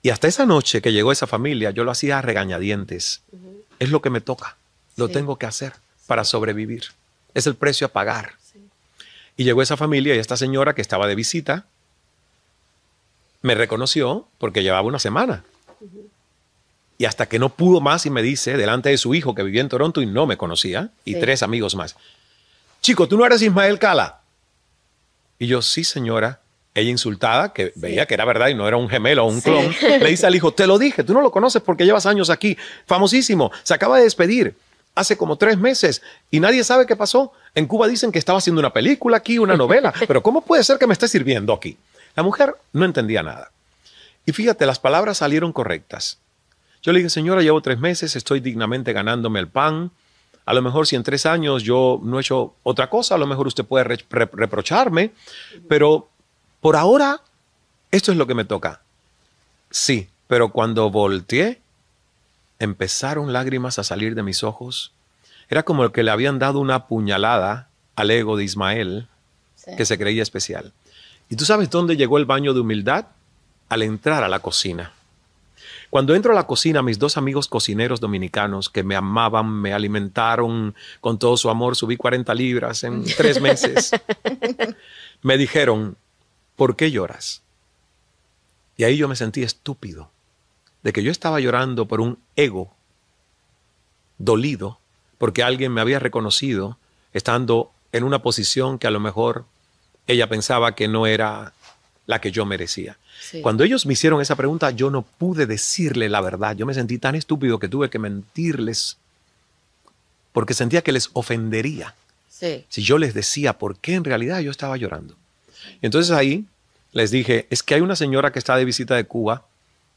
Y hasta esa noche que llegó esa familia, yo lo hacía a regañadientes. Es lo que me toca, lo Sí. tengo que hacer para sobrevivir. Es el precio a pagar. Y llegó esa familia y esta señora que estaba de visita me reconoció porque llevaba una semana. Y hasta que no pudo más y me dice, delante de su hijo que vivía en Toronto y no me conocía, y Sí. 3 amigos más, chico, ¿tú no eres Ismael Cala? Y yo, sí, señora. Ella insultada, que veía que era verdad y no era un gemelo o un clon, le dice al hijo, te lo dije, tú no lo conoces porque llevas años aquí, famosísimo, se acaba de despedir hace como 3 meses y nadie sabe qué pasó. En Cuba dicen que estaba haciendo una película aquí, una novela, pero ¿cómo puede ser que me esté sirviendo aquí? La mujer no entendía nada. Y fíjate, las palabras salieron correctas. Yo le dije, señora, llevo 3 meses, estoy dignamente ganándome el pan. A lo mejor si en 3 años yo no he hecho otra cosa, a lo mejor usted puede reprocharme, pero por ahora esto es lo que me toca. Sí, pero cuando volteé, empezaron lágrimas a salir de mis ojos. Era como el que le habían dado una puñalada al ego de Ismael, Sí. que se creía especial. ¿Y tú sabes dónde llegó el baño de humildad? Al entrar a la cocina. Cuando entro a la cocina, mis 2 amigos cocineros dominicanos que me amaban, me alimentaron con todo su amor, subí 40 libras en 3 meses, me dijeron, ¿por qué lloras? Y ahí yo me sentí estúpido, de que yo estaba llorando por un ego dolido, porque alguien me había reconocido estando en una posición que a lo mejor ella pensaba que no era la que yo merecía. Sí. Cuando ellos me hicieron esa pregunta, yo no pude decirle la verdad. Yo me sentí tan estúpido que tuve que mentirles porque sentía que les ofendería Sí. si yo les decía por qué en realidad yo estaba llorando. Y entonces ahí les dije, es que hay una señora que está de visita de Cuba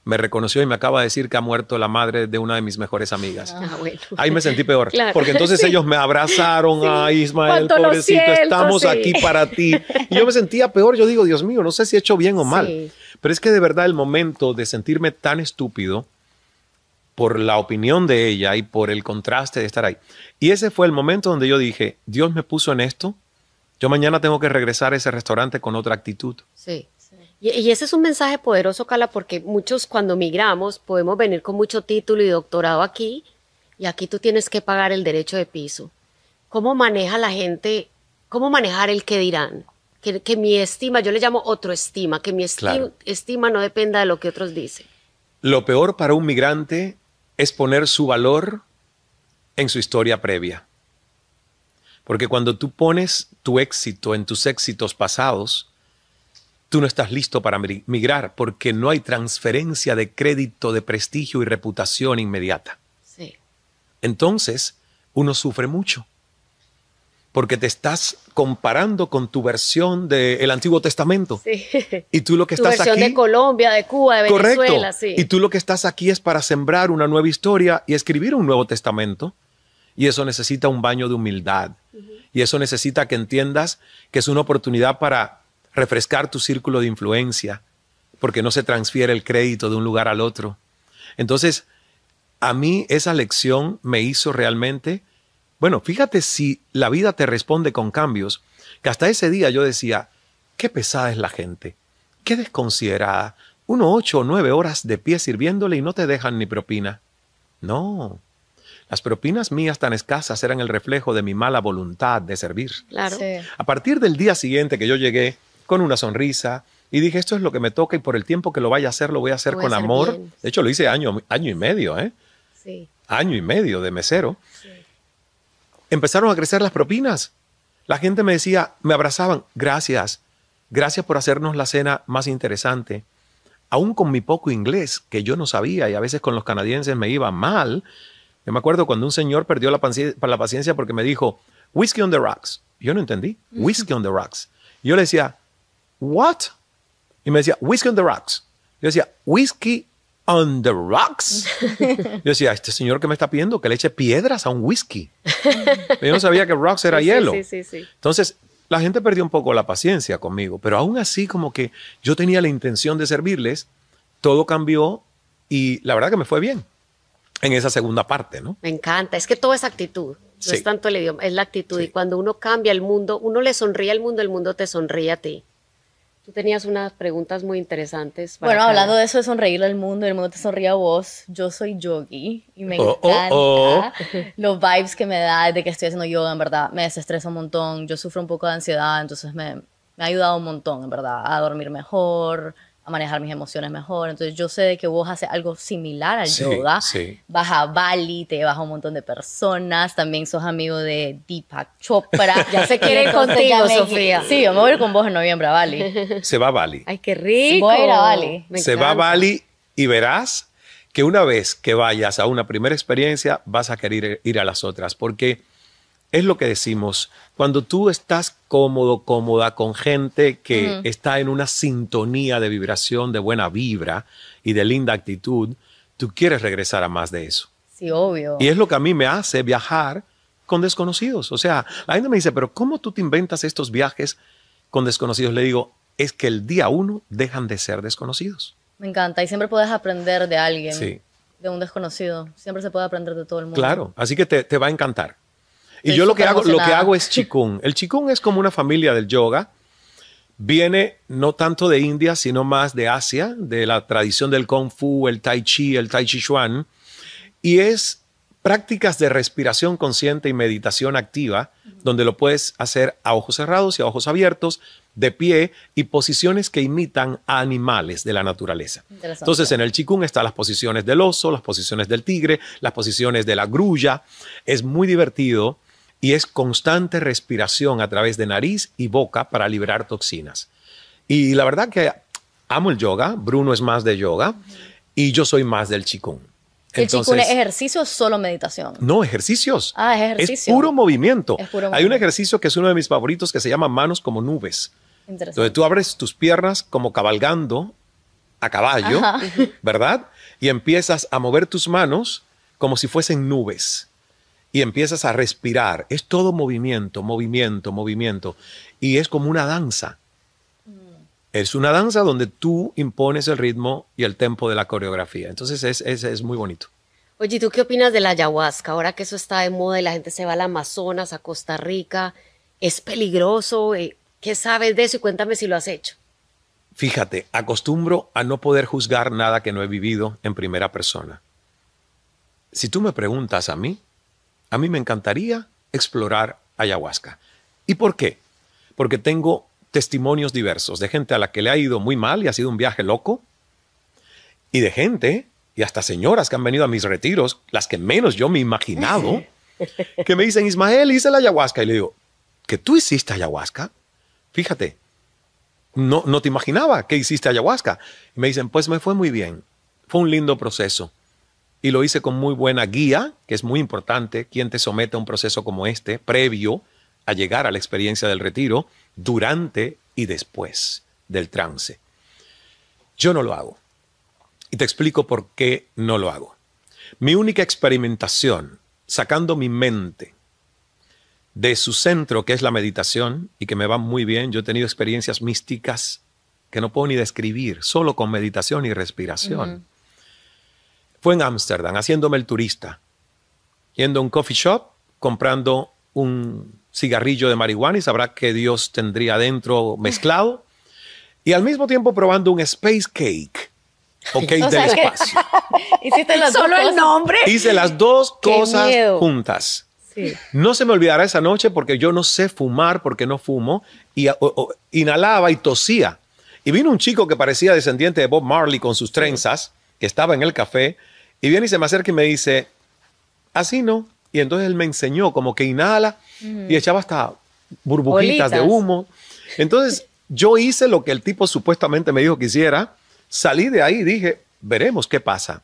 me reconoció y me acaba de decir que ha muerto la madre de una de mis mejores amigas. Bueno. Ahí me sentí peor, Claro. porque entonces Sí. ellos me abrazaron, Sí. ay Ismael, Cuánto lo pobrecito, siento, estamos sí. aquí para ti. Y yo me sentía peor, yo digo, Dios mío, no sé si he hecho bien o mal. Sí. Pero es que de verdad el momento de sentirme tan estúpido por la opinión de ella y por el contraste de estar ahí. Y ese fue el momento donde yo dije, Dios me puso en esto, yo mañana tengo que regresar a ese restaurante con otra actitud. Sí. Y ese es un mensaje poderoso, Carla, porque muchos cuando migramos podemos venir con mucho título y doctorado aquí, y aquí tú tienes que pagar el derecho de piso. ¿Cómo maneja la gente, cómo manejar el qué dirán? Que mi estima, yo le llamo autoestima, que mi Claro. estima no dependa de lo que otros dicen. Lo peor para un migrante es poner su valor en su historia previa. Porque cuando tú pones tu éxito en tus éxitos pasados, tú no estás listo para migrar porque no hay transferencia de crédito, de prestigio y reputación inmediata. Sí. Entonces, uno sufre mucho porque te estás comparando con tu versión del Antiguo Testamento. Sí. Y tú lo que Tu estás versión aquí... de Colombia, de Cuba, de Correcto. Venezuela. Sí. Y tú lo que estás aquí es para sembrar una nueva historia y escribir un nuevo testamento. Y eso necesita un baño de humildad. Y eso necesita que entiendas que es una oportunidad para refrescar tu círculo de influencia, porque no se transfiere el crédito de un lugar al otro. Entonces, a mí esa lección me hizo realmente, bueno, fíjate si la vida te responde con cambios, que hasta ese día yo decía, qué pesada es la gente, qué desconsiderada, 8 o 9 horas de pie sirviéndole y no te dejan ni propina. No, las propinas mías tan escasas eran el reflejo de mi mala voluntad de servir. Claro. Sí. A partir del día siguiente que yo llegué con una sonrisa y dije, esto es lo que me toca y por el tiempo que lo vaya a hacer, lo voy a hacer Lo voy a con hacer amor. bien. De hecho, lo hice año y medio, Sí. año y medio de mesero. Empezaron a crecer las propinas. La gente me decía, me abrazaban, gracias por hacernos la cena más interesante. Aún con mi poco inglés, que yo no sabía y a veces con los canadienses me iba mal. Yo me acuerdo cuando un señor perdió la paciencia porque me dijo, whiskey on the rocks. Yo no entendí, whiskey on the rocks. Y yo le decía, what? Y me decía, whiskey on the rocks. Yo decía, whiskey on the rocks. Yo decía, este señor que me está pidiendo que le eche piedras a un whisky. Yo no sabía que rocks era Sí, hielo. sí. Entonces, la gente perdió un poco la paciencia conmigo, pero aún así como que yo tenía la intención de servirles, todo cambió y la verdad que me fue bien en esa segunda parte, ¿no? Me encanta. Es que todo es actitud. No Sí. es tanto el idioma, es la actitud. Sí. Y cuando uno cambia el mundo, uno le sonríe al mundo, el mundo te sonríe a ti. Tú tenías unas preguntas muy interesantes. para Bueno, Carla. hablando de eso de sonreírle al mundo y el mundo te sonríe a vos, yo soy yogi y me Oh, encanta oh, los vibes que me da desde que estoy haciendo yoga, en verdad, me desestresa un montón, yo sufro un poco de ansiedad, entonces me ha ayudado un montón, en verdad, a dormir mejor, a manejar mis emociones mejor, entonces yo sé de que vos haces algo similar al Sí, yoga, sí. vas a Bali, te vas a un montón de personas, también sos amigo de Deepak Chopra. Ya se quiere ir Entonces contigo, ya me- Sofía. Sí, yo me voy a ir con vos en noviembre a Bali. Se va a Bali. Ay, qué rico. Voy a ir a Bali. Me Se va a encanta. Bali y verás que una vez que vayas a una primera experiencia vas a querer ir a las otras, porque es lo que decimos, cuando tú estás cómodo, cómoda con gente que está en una sintonía de vibración, de buena vibra y de linda actitud, tú quieres regresar a más de eso. Sí, obvio. Y es lo que a mí me hace viajar con desconocidos. O sea, la gente me dice, pero ¿cómo tú te inventas estos viajes con desconocidos? Le digo, es que el día 1 dejan de ser desconocidos. Me encanta. Y siempre puedes aprender de alguien, Sí. de un desconocido. Siempre se puede aprender de todo el mundo. Claro, así que te va a encantar. Y Estoy yo lo que súper hago emocionada. es Qigong. El Qigong es como una familia del yoga. Viene no tanto de India, sino más de Asia, de la tradición del Kung Fu, el Tai Chi, el Tai Chi Chuan. Y es prácticas de respiración consciente y meditación activa, donde lo puedes hacer a ojos cerrados y a ojos abiertos, de pie y posiciones que imitan a animales de la naturaleza. Interesante. Entonces, en el Qigong están las posiciones del oso, las posiciones del tigre, las posiciones de la grulla. Es muy divertido y es constante respiración a través de nariz y boca para liberar toxinas. Y la verdad que amo el yoga. Bruno es más de yoga y yo soy más del Qigong. ¿El Qigong es ejercicio o solo meditación? No, ejercicios. Ah, es ejercicio. Es puro movimiento. Es puro Hay un movimiento. ejercicio que es uno de mis favoritos que se llama manos como nubes. Interesante. Donde tú abres tus piernas como cabalgando a caballo, ¿verdad? Y empiezas a mover tus manos como si fuesen nubes. Y empiezas a respirar. Es todo movimiento, movimiento, movimiento. Y es como una danza. Es una danza donde tú impones el ritmo y el tempo de la coreografía. Entonces es muy bonito. Oye, ¿tú qué opinas de la ayahuasca? Ahora que eso está de moda y la gente se va al Amazonas, a Costa Rica, ¿es peligroso? ¿Qué sabes de eso? Y cuéntame si lo has hecho. Fíjate, acostumbro a no poder juzgar nada que no he vivido en primera persona. Si tú me preguntas a mí me encantaría explorar ayahuasca. ¿Y por qué? Porque tengo testimonios diversos de gente a la que le ha ido muy mal y ha sido un viaje loco, y de gente, y hasta señoras que han venido a mis retiros, las que menos yo me he imaginado, que me dicen, Ismael, hice la ayahuasca. Y le digo, ¿que tú hiciste ayahuasca? Fíjate, no te imaginaba que hiciste ayahuasca. Y me dicen, pues me fue muy bien. Fue un lindo proceso. Y lo hice con muy buena guía, que es muy importante, quien te somete a un proceso como este, previo a llegar a la experiencia del retiro, durante y después del trance. Yo no lo hago. Y te explico por qué no lo hago. Mi única experimentación, sacando mi mente de su centro, que es la meditación, y que me va muy bien, yo he tenido experiencias místicas que no puedo ni describir, solo con meditación y respiración. Fue en Ámsterdam, haciéndome el turista, yendo a un coffee shop, comprando un cigarrillo de marihuana y sabrá que Dios tendría dentro mezclado, y al mismo tiempo probando un space cake, del espacio. Hiciste las ¿Solo dos el cosas. nombre? Hice las dos ¡Qué cosas miedo! juntas. Sí. No se me olvidará esa noche porque yo no sé fumar porque no fumo, y inhalaba y tosía. Y vino un chico que parecía descendiente de Bob Marley con sus trenzas, que estaba en el café, y viene y se me acerca y me dice, así no. Y entonces él me enseñó como que inhala y echaba hasta burbujitas de humo. Entonces yo hice lo que el tipo supuestamente me dijo que hiciera, salí de ahí y dije, veremos qué pasa.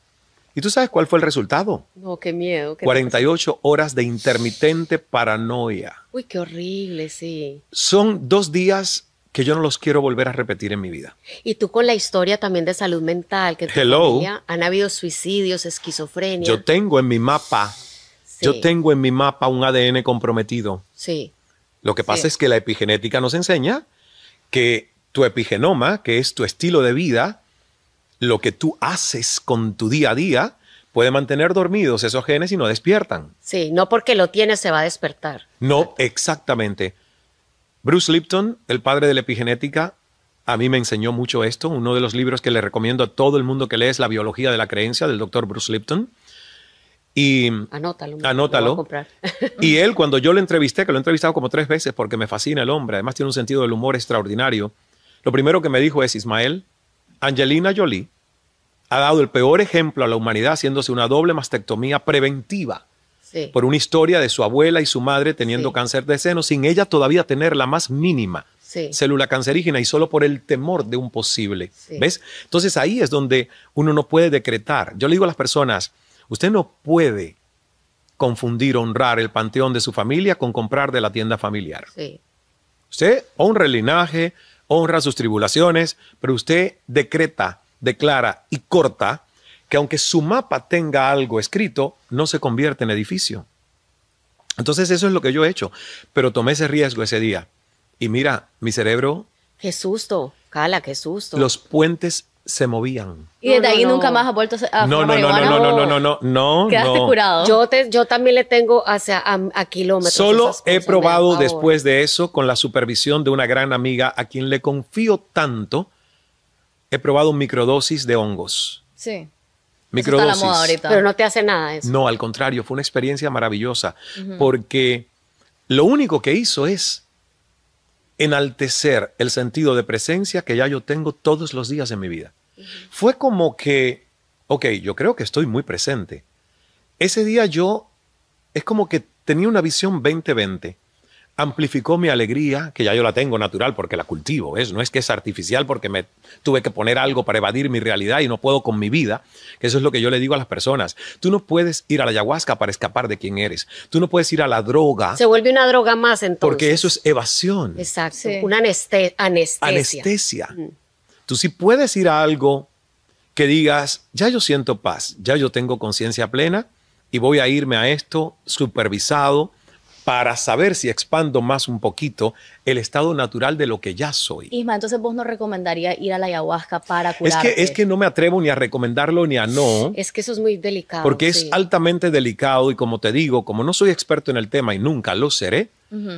¿Y tú sabes cuál fue el resultado? No, qué miedo. 48 horas de intermitente paranoia. Uy, qué horrible, sí. Son 2 días que yo no los quiero volver a repetir en mi vida. Y tú con la historia también de salud mental, que tu familia, han habido suicidios, esquizofrenia. Yo tengo en mi mapa, Sí. un ADN comprometido. Sí. Lo que pasa es que la epigenética nos enseña que tu epigenoma, que es tu estilo de vida, lo que tú haces con tu día a día, puede mantener dormidos esos genes y no despiertan. Sí, no porque lo tienes se va a despertar. No, exactamente. Bruce Lipton, el padre de la epigenética, a mí me enseñó mucho esto. Uno de los libros que le recomiendo a todo el mundo que lee es La biología de la creencia, del doctor Bruce Lipton. Y Anótalo. Lo voy a comprar. Y él, cuando yo lo entrevisté, que lo he entrevistado como 3 veces porque me fascina el hombre, además tiene un sentido del humor extraordinario, lo primero que me dijo es, Ismael, Angelina Jolie ha dado el peor ejemplo a la humanidad haciéndose una doble mastectomía preventiva por una historia de su abuela y su madre teniendo cáncer de seno sin ella todavía tener la más mínima célula cancerígena y solo por el temor de un posible. ¿Ves? Entonces ahí es donde uno no puede decretar. Yo le digo a las personas, usted no puede confundir honrar el panteón de su familia con comprar de la tienda familiar. Sí. Usted honra el linaje, honra sus tribulaciones, pero usted decreta, declara y corta que aunque su mapa tenga algo escrito, no se convierte en edificio. Entonces eso es lo que yo he hecho, pero tomé ese riesgo ese día. Y mira, mi cerebro... Qué susto, Cala, qué susto. Los puentes se movían. Y desde ahí nunca más has vuelto a fumar. No. Quedaste curado. Yo también le tengo a kilómetros. Solo he probado después de eso, con la supervisión de una gran amiga a quien le confío tanto, he probado microdosis de hongos. Sí. Microdosis. Eso está a la moda ahorita. Pero no te hace nada eso. No, al contrario, fue una experiencia maravillosa, porque lo único que hizo es enaltecer el sentido de presencia que ya yo tengo todos los días en mi vida. Fue como que, yo creo que estoy muy presente. Ese día es como que tenía una visión 20/20. Amplificó mi alegría, que ya yo la tengo natural porque la cultivo, no es que es artificial porque me tuve que poner algo para evadir mi realidad y no puedo con mi vida, que eso es lo que yo le digo a las personas. Tú no puedes ir a la ayahuasca para escapar de quién eres. Tú no puedes ir a la droga. Se vuelve una droga más entonces. Porque eso es evasión. Exacto, Sí. una anestesia. Anestesia. Tú sí puedes ir a algo que digas, ya yo siento paz, ya yo tengo conciencia plena y voy a irme a esto supervisado para saber si expando más un poquito el estado natural de lo que ya soy. Isma, entonces vos no recomendarías ir a la ayahuasca para curarte. Es que no me atrevo ni a recomendarlo ni a no. Es que eso es muy delicado. Porque es altamente delicado y como te digo, como no soy experto en el tema y nunca lo seré,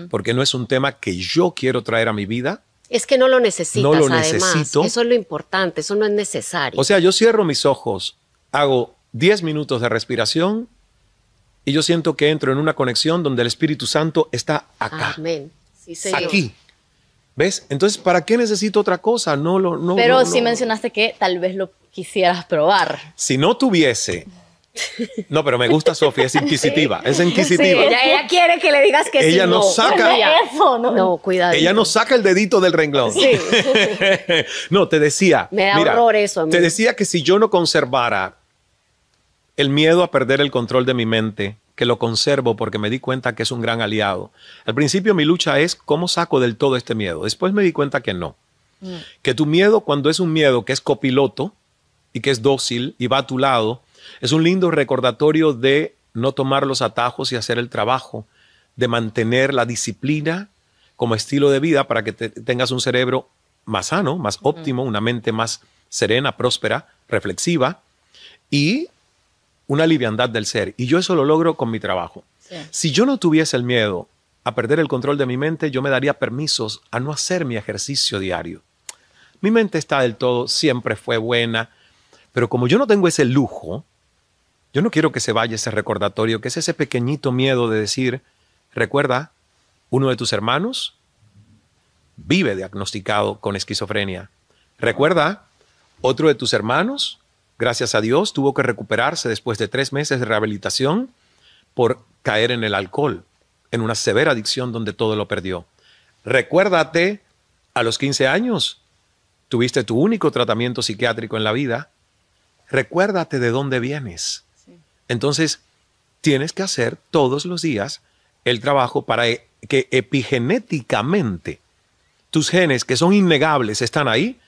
porque no es un tema que yo quiero traer a mi vida. Es que no lo necesitas, no lo además. necesito. Eso es lo importante, eso no es necesario. O sea, yo cierro mis ojos, hago 10 minutos de respiración y yo siento que entro en una conexión donde el Espíritu Santo está acá. Amén. Sí, señor. Aquí. ¿Ves? Entonces, ¿para qué necesito otra cosa? Pero sí mencionaste que tal vez lo quisieras probar. Si no tuviese... No, pero me gusta Sofía, es inquisitiva, es inquisitiva. Sí, ella quiere que le digas que ella sí. No saca... No, cuidado. Ella no saca el dedito del renglón. Sí. No, te decía... Me da horror eso a mí. Te decía que si yo no conservara el miedo a perder el control de mi mente, que lo conservo porque me di cuenta que es un gran aliado. Al principio mi lucha es cómo saco del todo este miedo. Después me di cuenta que no. Que tu miedo, cuando es un miedo que es copiloto y que es dócil y va a tu lado, es un lindo recordatorio de no tomar los atajos y hacer el trabajo, de mantener la disciplina como estilo de vida para que tengas un cerebro más sano, más óptimo, una mente más serena, próspera, reflexiva y una liviandad del ser. Y yo eso lo logro con mi trabajo. Sí. Si yo no tuviese el miedo a perder el control de mi mente, yo me daría permisos a no hacer mi ejercicio diario. Mi mente está del todo, siempre fue buena, pero como yo no tengo ese lujo, yo no quiero que se vaya ese recordatorio, que es ese pequeñito miedo de decir, recuerda, uno de tus hermanos vive diagnosticado con esquizofrenia. Recuerda, otro de tus hermanos, gracias a Dios, tuvo que recuperarse después de 3 meses de rehabilitación por caer en el alcohol, en una severa adicción donde todo lo perdió. Recuérdate, a los 15 años, tuviste tu único tratamiento psiquiátrico en la vida. Recuérdate de dónde vienes. Sí. Entonces, tienes que hacer todos los días el trabajo para que epigenéticamente tus genes, que son innegables, están ahí,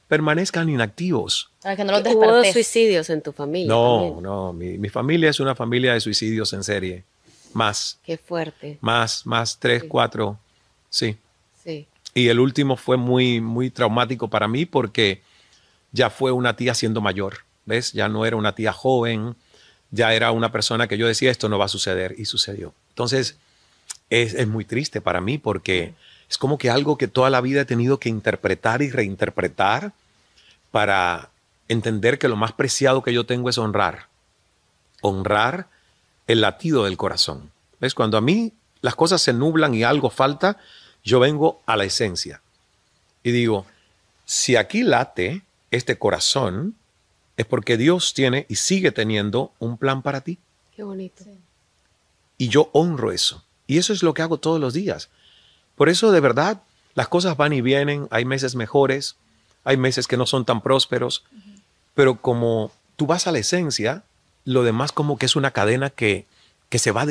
permanezcan inactivos. Para que no los despertes. ¿Hubo despertes. suicidios en tu familia? No, mi familia es una familia de suicidios en serie. Más. Qué fuerte. Más, 3, 4, sí. Sí. Y el último fue muy, muy traumático para mí porque ya fue una tía siendo mayor, ¿ves? Ya no era una tía joven, ya era una persona que yo decía, esto no va a suceder, y sucedió. Entonces, es muy triste para mí porque es como que algo que toda la vida he tenido que interpretar y reinterpretar para entender que lo más preciado que yo tengo es honrar el latido del corazón. ¿Ves? Cuando a mí las cosas se nublan y algo falta, yo vengo a la esencia y digo, si aquí late este corazón, es porque Dios tiene y sigue teniendo un plan para ti. Qué bonito. Y yo honro eso. Y eso es lo que hago todos los días. Por eso, de verdad, las cosas van y vienen. Hay meses mejores, hay meses que no son tan prósperos. Pero como tú vas a la esencia, lo demás como que es una cadena que se va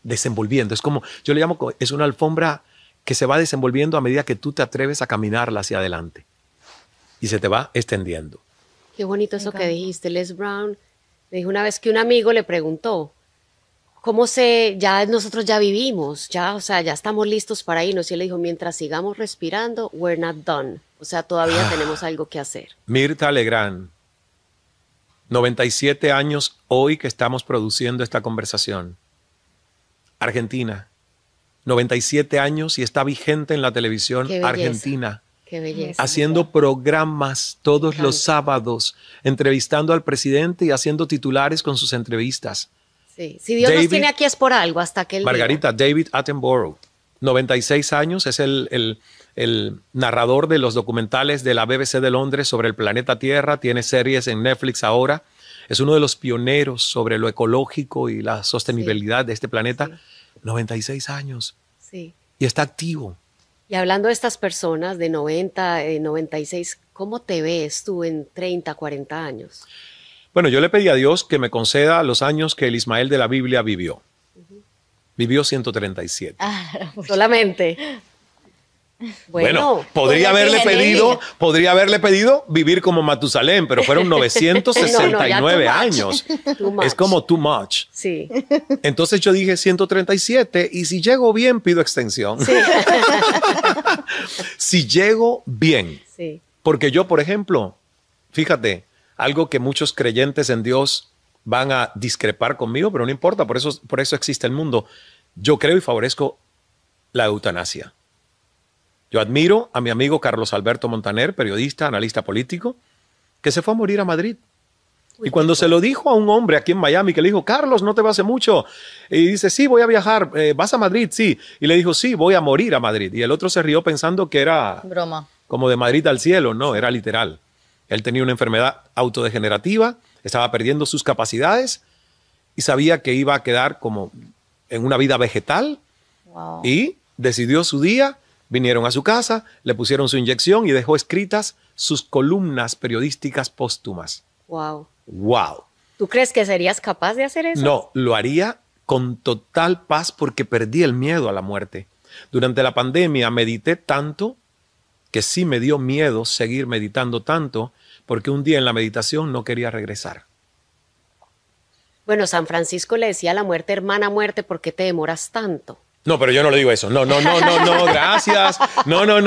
desenvolviendo. Es como, yo le llamo, es una alfombra que se va desenvolviendo a medida que tú te atreves a caminarla hacia adelante. Y se te va extendiendo. Qué bonito eso que dijiste. Les Brown me dijo una vez que un amigo le preguntó, ya nosotros ya vivimos, o sea, ya estamos listos para irnos. Y él le dijo, mientras sigamos respirando, we're not done. O sea, todavía tenemos algo que hacer. Mirta Legrand, 97 años hoy que estamos produciendo esta conversación. Argentina, 97 años y está vigente en la televisión argentina. Qué belleza. Haciendo programas todos los sábados, entrevistando al presidente y haciendo titulares con sus entrevistas. Sí. Si Dios nos tiene aquí es por algo, hasta que él Margarita, diga. David Attenborough, 96 años, es el narrador de los documentales de la BBC de Londres sobre el planeta Tierra, tiene series en Netflix ahora, es uno de los pioneros sobre lo ecológico y la sostenibilidad de este planeta, 96 años, y está activo. Y hablando de estas personas de 90, 96, ¿cómo te ves tú en 30, 40 años? Bueno, yo le pedí a Dios que me conceda los años que el Ismael de la Biblia vivió. Vivió 137. Solamente. Bueno, podría haberle pedido vivir como Matusalén, pero fueron 969 años. Es como too much. Sí. Entonces yo dije 137 y si llego bien pido extensión. Sí. Si llego bien. Sí. Porque yo, por ejemplo, fíjate, algo que muchos creyentes en Dios van a discrepar conmigo, pero no importa, por eso existe el mundo. Yo creo y favorezco la eutanasia. Yo admiro a mi amigo Carlos Alberto Montaner, periodista, analista político, que se fue a morir a Madrid. Y cuando se lo dijo a un hombre aquí en Miami, que le dijo, Carlos, no te va a hacer mucho. Y dice, sí, voy a viajar. ¿Vas a Madrid? Sí. Y le dijo, sí, voy a morir a Madrid. Y el otro se rió pensando que era broma, como de Madrid al cielo. No, era literal. Él tenía una enfermedad autodegenerativa, estaba perdiendo sus capacidades y sabía que iba a quedar como en una vida vegetal. Wow. Y decidió su día. Vinieron a su casa, le pusieron su inyección y dejó escritas sus columnas periodísticas póstumas. Wow. Wow. ¿Tú crees que serías capaz de hacer eso? No, lo haría con total paz porque perdí el miedo a la muerte. Durante la pandemia medité tanto que sí me dio miedo seguir meditando tanto porque un día en la meditación no quería regresar. Bueno, San Francisco le decía a la muerte, hermana muerte, ¿por qué te demoras tanto? No, pero yo no le digo eso. No, gracias. No. Pero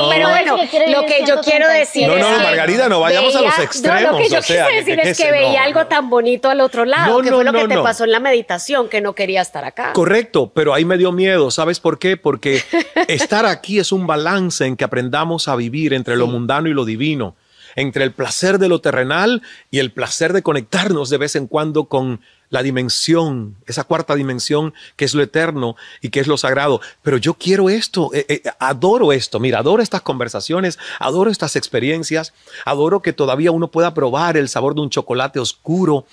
bueno, lo que yo quiero decir es No, Margarita, no vayamos a los extremos. No, lo que yo quise decir es que veía algo tan bonito al otro lado, que fue lo que te pasó en la meditación, que no quería estar acá. Correcto, pero ahí me dio miedo. ¿Sabes por qué? Porque estar aquí es un balance en que aprendamos a vivir entre lo mundano y lo divino, entre el placer de lo terrenal y el placer de conectarnos de vez en cuando con la dimensión, esa cuarta dimensión que es lo eterno y que es lo sagrado. Pero yo quiero esto, adoro esto, mira, adoro estas conversaciones, adoro estas experiencias, adoro que todavía uno pueda probar el sabor de un chocolate oscuro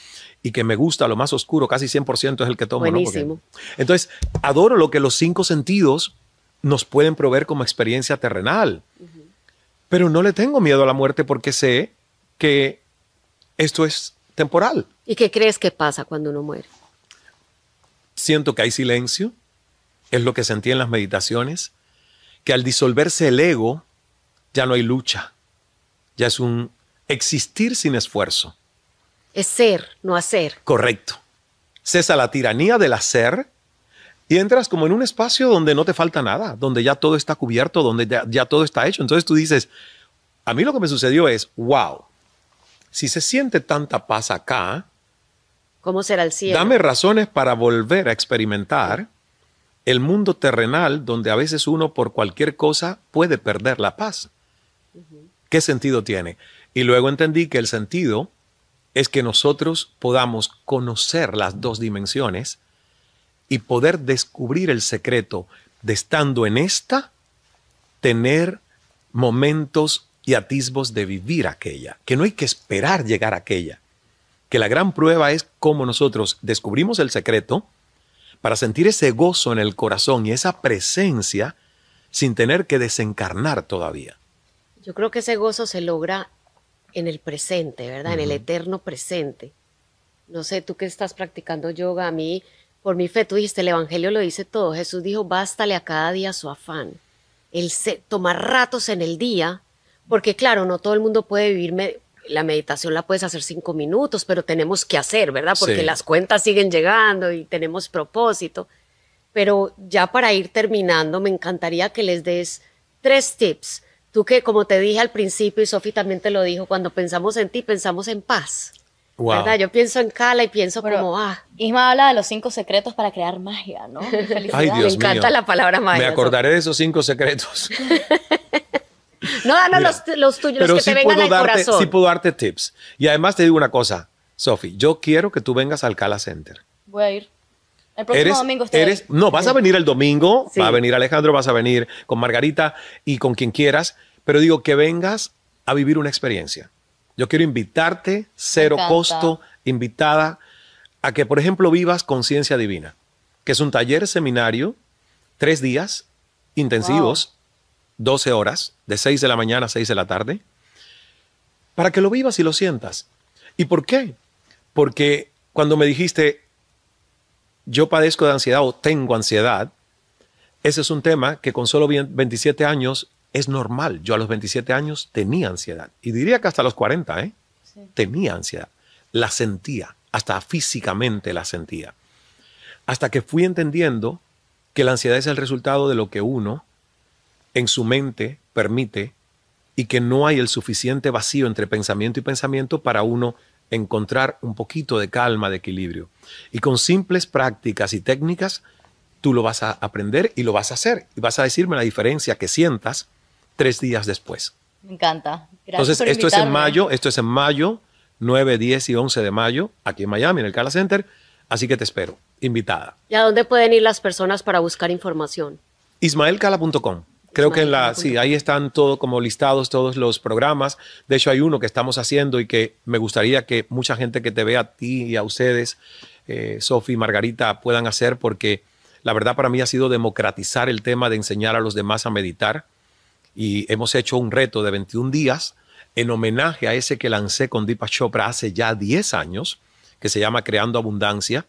y que me gusta lo más oscuro, casi 100% es el que tomo. Buenísimo. ¿No? Entonces, adoro lo que los 5 sentidos nos pueden proveer como experiencia terrenal. Pero no le tengo miedo a la muerte porque sé que esto es temporal. ¿Y qué crees que pasa cuando uno muere? Siento que hay silencio, es lo que sentí en las meditaciones, que al disolverse el ego ya no hay lucha, ya es un existir sin esfuerzo. Es ser, no hacer. Correcto. Cesa la tiranía del hacer y entras como en un espacio donde no te falta nada, donde ya todo está cubierto, donde ya todo está hecho. Entonces tú dices, a mí lo que me sucedió es, wow, si se siente tanta paz acá, ¿cómo será el cielo? Dame razones para volver a experimentar el mundo terrenal donde a veces uno por cualquier cosa puede perder la paz. ¿Qué sentido tiene? Y luego entendí que el sentido es que nosotros podamos conocer las 2 dimensiones y poder descubrir el secreto de estando en esta, tener momentos y atisbos de vivir aquella, que no hay que esperar llegar a aquella. Que la gran prueba es cómo nosotros descubrimos el secreto para sentir ese gozo en el corazón y esa presencia sin tener que desencarnar todavía. Yo creo que ese gozo se logra en el presente, ¿verdad? En el eterno presente. No sé, tú que estás practicando yoga, a mí, por mi fe, tú dijiste, el Evangelio lo dice todo. Jesús dijo, bástale a cada día su afán. Tomar ratos en el día, porque claro, no todo el mundo puede vivir la meditación la puedes hacer 5 minutos, pero tenemos que hacer, ¿verdad? Porque las cuentas siguen llegando y tenemos propósito. Pero ya para ir terminando, me encantaría que les des 3 tips. Tú que, como te dije al principio, y Sofi también te lo dijo, cuando pensamos en ti, pensamos en paz. Wow. ¿Verdad? Yo pienso en Kala y pienso como, Isma habla de los 5 secretos para crear magia, ¿no? Ay, Dios me encanta la palabra magia. Me acordaré de esos 5 secretos. No, danos los tuyos, pero los que te vengan al corazón. Sí puedo darte tips. Y además te digo una cosa, Sofi, yo quiero que tú vengas al Kala Center. Voy a ir. El próximo domingo estoy. No, vas a venir el domingo, va a venir Alejandro, vas a venir con Margarita y con quien quieras, pero digo que vengas a vivir una experiencia. Yo quiero invitarte, 0 costo, invitada, a que, por ejemplo, vivas Conciencia Divina, que es un taller seminario, 3 días intensivos, 12 horas, de 6 de la mañana a 6 de la tarde, para que lo vivas y lo sientas. ¿Y por qué? Porque cuando me dijiste, yo padezco de ansiedad o tengo ansiedad, Ese es un tema que con solo 27 años es normal. Yo a los 27 años tenía ansiedad. Y diría que hasta los 40, ¿eh? Sí. Tenía ansiedad. La sentía, hasta físicamente la sentía. Hasta que fui entendiendo que la ansiedad es el resultado de lo que uno en su mente permite y que no hay el suficiente vacío entre pensamiento y pensamiento para uno encontrar un poquito de calma, de equilibrio. Y con simples prácticas y técnicas, tú lo vas a aprender y lo vas a hacer. Y vas a decirme la diferencia que sientas 3 días después. Me encanta. Gracias. Entonces, por esto invitarme. es en mayo, 9, 10 y 11 de mayo, aquí en Miami, en el Cala Center. Así que te espero, invitada. ¿Y a dónde pueden ir las personas para buscar información? ismaelcala.com. Creo que sí, ahí están todo como listados todos los programas. De hecho, hay uno que estamos haciendo y que me gustaría que mucha gente que te vea a ti y a ustedes, Sofi y Margarita, puedan hacer, porque la verdad para mí ha sido democratizar el tema de enseñar a los demás a meditar. Y hemos hecho un reto de 21 días en homenaje a ese que lancé con Deepak Chopra hace ya 10 años, que se llama Creando Abundancia.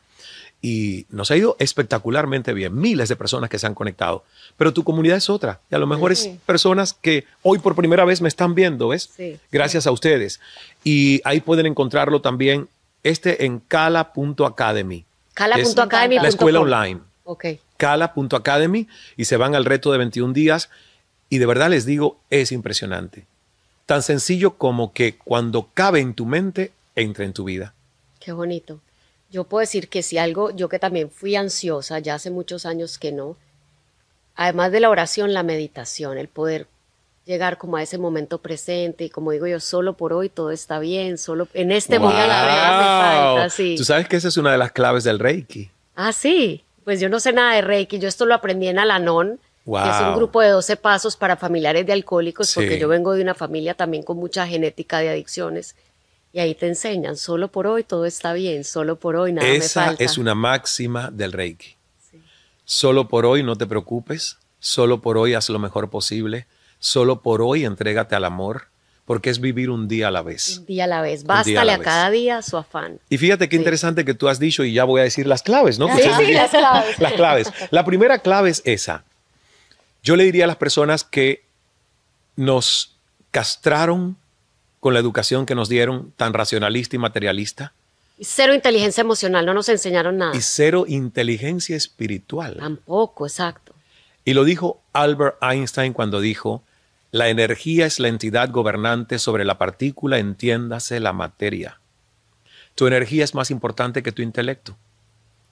Y nos ha ido espectacularmente bien. Miles de personas que se han conectado. Pero tu comunidad es otra. Y a lo mejor es personas que hoy por primera vez me están viendo, ¿ves? Sí. Gracias a ustedes. Y ahí pueden encontrarlo también en cala.academy. Cala.academy. La escuela online. Ok. Cala.academy. Y se van al reto de 21 días. Y de verdad les digo, es impresionante. Tan sencillo como que cuando cabe en tu mente, entra en tu vida. Qué bonito. Yo puedo decir que si algo, yo que también fui ansiosa, ya hace muchos años que no, además de la oración, la meditación, el poder llegar como a ese momento presente y como digo yo, solo por hoy todo está bien, solo en este momento a la vez me falta, sí. Tú sabes que esa es una de las claves del Reiki. Ah, sí, pues yo no sé nada de Reiki, yo esto lo aprendí en Al-Anon, que es un grupo de 12 pasos para familiares de alcohólicos, porque yo vengo de una familia también con mucha genética de adicciones. Y ahí te enseñan, solo por hoy todo está bien, solo por hoy nada me falta. Esa es una máxima del Reiki. Sí. Solo por hoy no te preocupes, solo por hoy haz lo mejor posible, solo por hoy entrégate al amor, porque es vivir un día a la vez. Un día a la vez, bástale a cada día su afán. Y fíjate qué interesante que tú has dicho, y ya voy a decir las claves, ¿no? Sí, las claves. Las claves. La primera clave es esa. Yo le diría a las personas que nos castraron con la educación que nos dieron, tan racionalista y materialista. Y cero inteligencia emocional, no nos enseñaron nada. Y cero inteligencia espiritual. Tampoco, exacto. Y lo dijo Albert Einstein cuando dijo, la energía es la entidad gobernante sobre la partícula, entiéndase la materia. Tu energía es más importante que tu intelecto.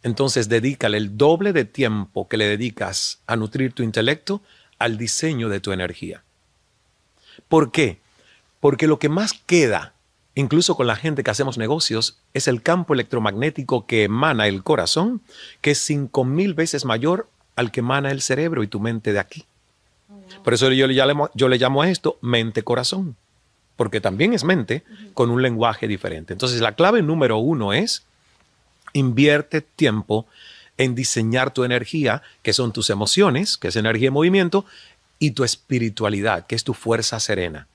Entonces dedícale el doble de tiempo que le dedicas a nutrir tu intelecto al diseño de tu energía. ¿Por qué? Porque lo que más queda, incluso con la gente que hacemos negocios, es el campo electromagnético que emana el corazón, que es 5000 veces mayor al que emana el cerebro y tu mente de aquí. Por eso yo le llamo a esto mente-corazón, porque también es mente con un lenguaje diferente. Entonces la clave número 1 es invierte tiempo en diseñar tu energía, que son tus emociones, que es energía en movimiento, y tu espiritualidad, que es tu fuerza serena.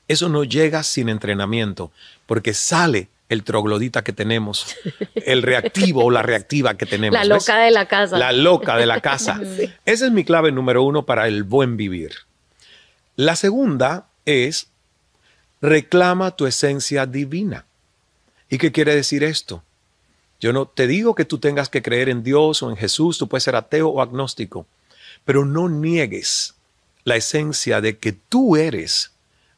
Eso no llega sin entrenamiento, porque sale el troglodita que tenemos, el reactivo o la reactiva que tenemos. La loca de la casa. La loca de la casa. Sí. Esa es mi clave número 1 para el buen vivir. La segunda es, reclama tu esencia divina. ¿Y qué quiere decir esto? Yo no te digo que tú tengas que creer en Dios o en Jesús, tú puedes ser ateo o agnóstico, pero no niegues la esencia de que tú eres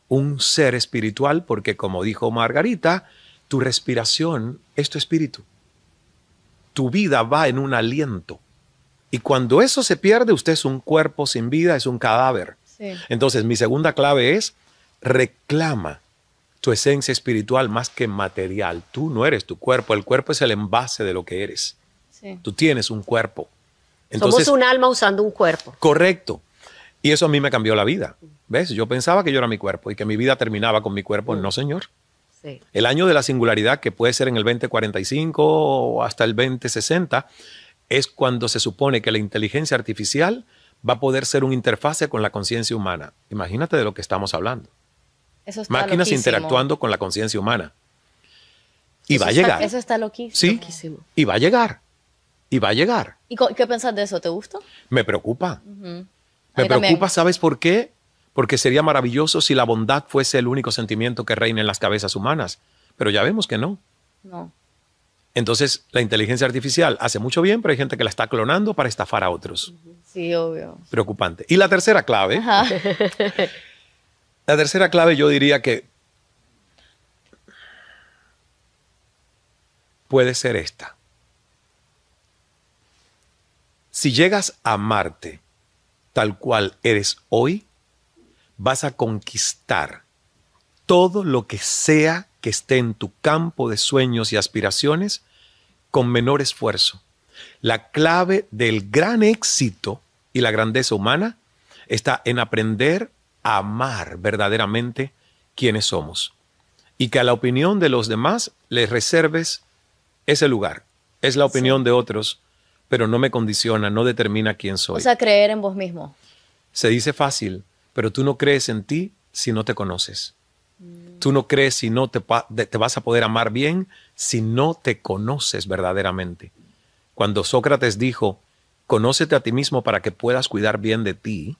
un ser espiritual, porque como dijo Margarita, tu respiración es tu espíritu. Tu vida va en un aliento. Y cuando eso se pierde, usted es un cuerpo sin vida, es un cadáver. Sí. Entonces, mi segunda clave es, reclama tu esencia espiritual más que material. Tú no eres tu cuerpo, el cuerpo es el envase de lo que eres. Sí. Tú tienes un cuerpo. Entonces, somos un alma usando un cuerpo. Correcto. Y eso a mí me cambió la vida. ¿Ves? Yo pensaba que yo era mi cuerpo y que mi vida terminaba con mi cuerpo. No, señor. Sí. El año de la singularidad, que puede ser en el 2045 o hasta el 2060, es cuando se supone que la inteligencia artificial va a poder ser una interfase con la conciencia humana. Imagínate de lo que estamos hablando. Eso está máquinas loquísimo. Interactuando con la conciencia humana. Y va a llegar. Eso está loquísimo. Sí, loquísimo. Y va a llegar. y va a llegar. ¿Y qué pensás de eso? ¿Te gusta? Me preocupa. Uh-huh. Me preocupa, también. ¿sabes por qué? Porque sería maravilloso si la bondad fuese el único sentimiento que reina en las cabezas humanas. Pero ya vemos que no. No. Entonces, la inteligencia artificial hace mucho bien, pero hay gente que la está clonando para estafar a otros. Sí, obvio. Preocupante. Y la tercera clave. Ajá. La tercera clave yo diría que puede ser esta. Si llegas a amarte tal cual eres hoy, vas a conquistar todo lo que sea que esté en tu campo de sueños y aspiraciones con menor esfuerzo. La clave del gran éxito y la grandeza humana está en aprender a amar verdaderamente quienes somos y que a la opinión de los demás les reserves ese lugar. Es la opinión de otros, pero no me condiciona, no determina quién soy. O sea, creer en vos mismo. Se dice fácil, pero tú no crees en ti si no te conoces. Tú no crees si no te vas a poder amar bien si no te conoces verdaderamente. Cuando Sócrates dijo, conócete a ti mismo para que puedas cuidar bien de ti,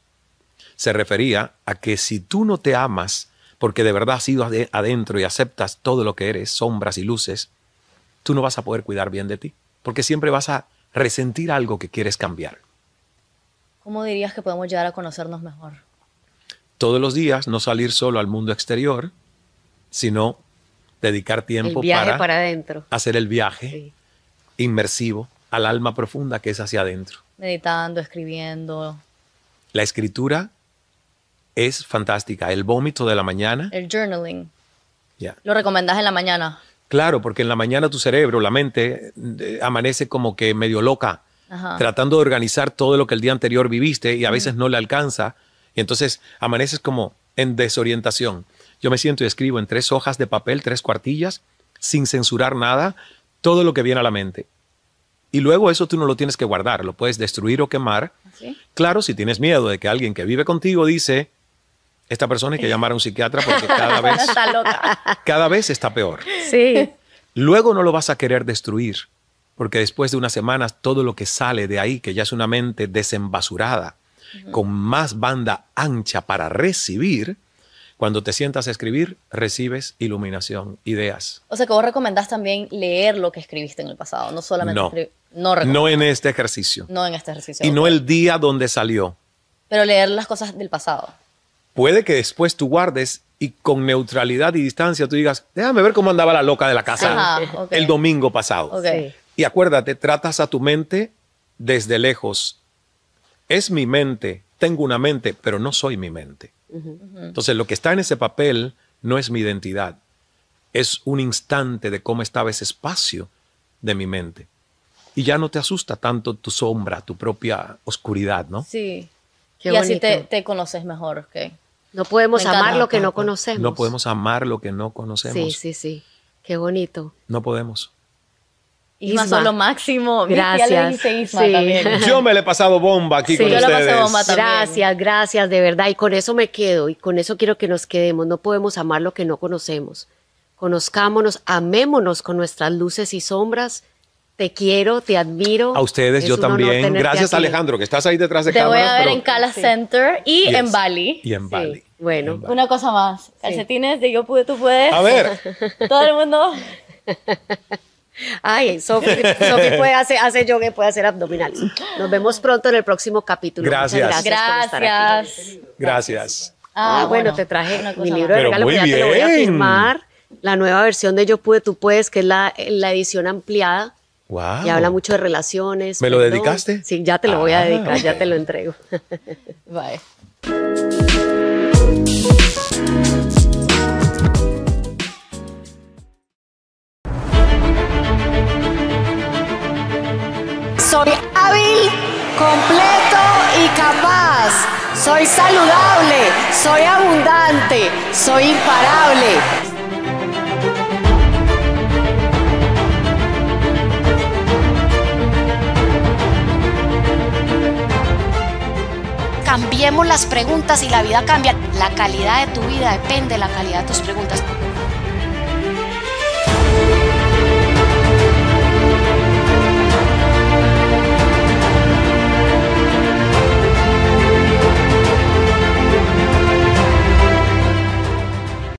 se refería a que si tú no te amas porque de verdad has ido adentro y aceptas todo lo que eres, sombras y luces, tú no vas a poder cuidar bien de ti, porque siempre vas a resentir algo que quieres cambiar. ¿Cómo dirías que podemos llegar a conocernos mejor? Todos los días no salir solo al mundo exterior, sino dedicar tiempo el viaje para adentro. Hacer el viaje inmersivo al alma profunda que es hacia adentro. Meditando, escribiendo. La escritura es fantástica. El vómito de la mañana. El journaling. Yeah. ¿Lo recomendás en la mañana? Claro, porque en la mañana tu cerebro, la mente, amanece como que medio loca, Ajá. tratando de organizar todo lo que el día anterior viviste y a veces no le alcanza. Y entonces amaneces como en desorientación. Yo me siento y escribo en 3 hojas de papel, 3 cuartillas, sin censurar nada, todo lo que viene a la mente. Y luego eso tú no lo tienes que guardar, lo puedes destruir o quemar. ¿Sí? Claro, si tienes miedo de que alguien que vive contigo dice, esta persona hay que llamar a un psiquiatra porque Está loca. cada vez está peor. Sí. Luego no lo vas a querer destruir, porque después de unas semanas todo lo que sale de ahí, que ya es una mente desenbasurada, con más banda ancha para recibir, cuando te sientas a escribir, recibes iluminación, ideas. O sea, que vos recomendás también leer lo que escribiste en el pasado, no solamente escribir. No en este ejercicio. No en este ejercicio. Y no el día donde salió. Pero leer las cosas del pasado. Puede que después tú guardes y con neutralidad y distancia tú digas, déjame ver cómo andaba la loca de la casa el domingo pasado. Okay. Y acuérdate, tratas a tu mente desde lejos. Es mi mente, tengo una mente, pero no soy mi mente. Entonces, lo que está en ese papel no es mi identidad. Es un instante de cómo estaba ese espacio de mi mente. Y ya no te asusta tanto tu sombra, tu propia oscuridad, ¿no? Sí. Qué y así bonito. te conoces mejor, ¿ok? No podemos Me encanta. amar lo que no conocemos. No podemos amar lo que no conocemos. Sí. Qué bonito. No podemos. Isma, sos lo máximo. Gracias. Ya le dijiste Isma Sí. también. Yo me le he pasado bomba aquí con yo la ustedes. pasé bomba también. Gracias, de verdad. Y con eso me quedo y con eso quiero que nos quedemos. No podemos amar lo que no conocemos. Conozcámonos, amémonos con nuestras luces y sombras. Te quiero, te admiro. A ustedes, Es yo un honor también. tenerte Gracias, aquí. Alejandro, que estás ahí detrás de Te voy cámaras. a ver pero- en Cala Center y Yes. en Bali. Y en Bali. Sí, bueno. En Bali. Una cosa más. Calcetines de Yo Pude, Tú Puedes. A ver, Todo el mundo. Ay, Sofi hace yoga, puede hacer abdominales. Nos vemos pronto en el próximo capítulo. Gracias. Muchas gracias por estar aquí. Gracias. gracias. Bueno, te traje una cosa mi más. libro de Pero regalo muy que ya te lo voy a bien. firmar. La nueva versión de Yo Pude, Tú Puedes, que es la edición ampliada. Wow. Y habla mucho de relaciones. ¿Me lo perdón. dedicaste? Sí, ya te lo voy a dedicar, ya ok. te lo entrego. Bye. Soy hábil, completo y capaz. Soy saludable, soy abundante, soy imparable. Cambiemos las preguntas y la vida cambia. La calidad de tu vida depende de la calidad de tus preguntas.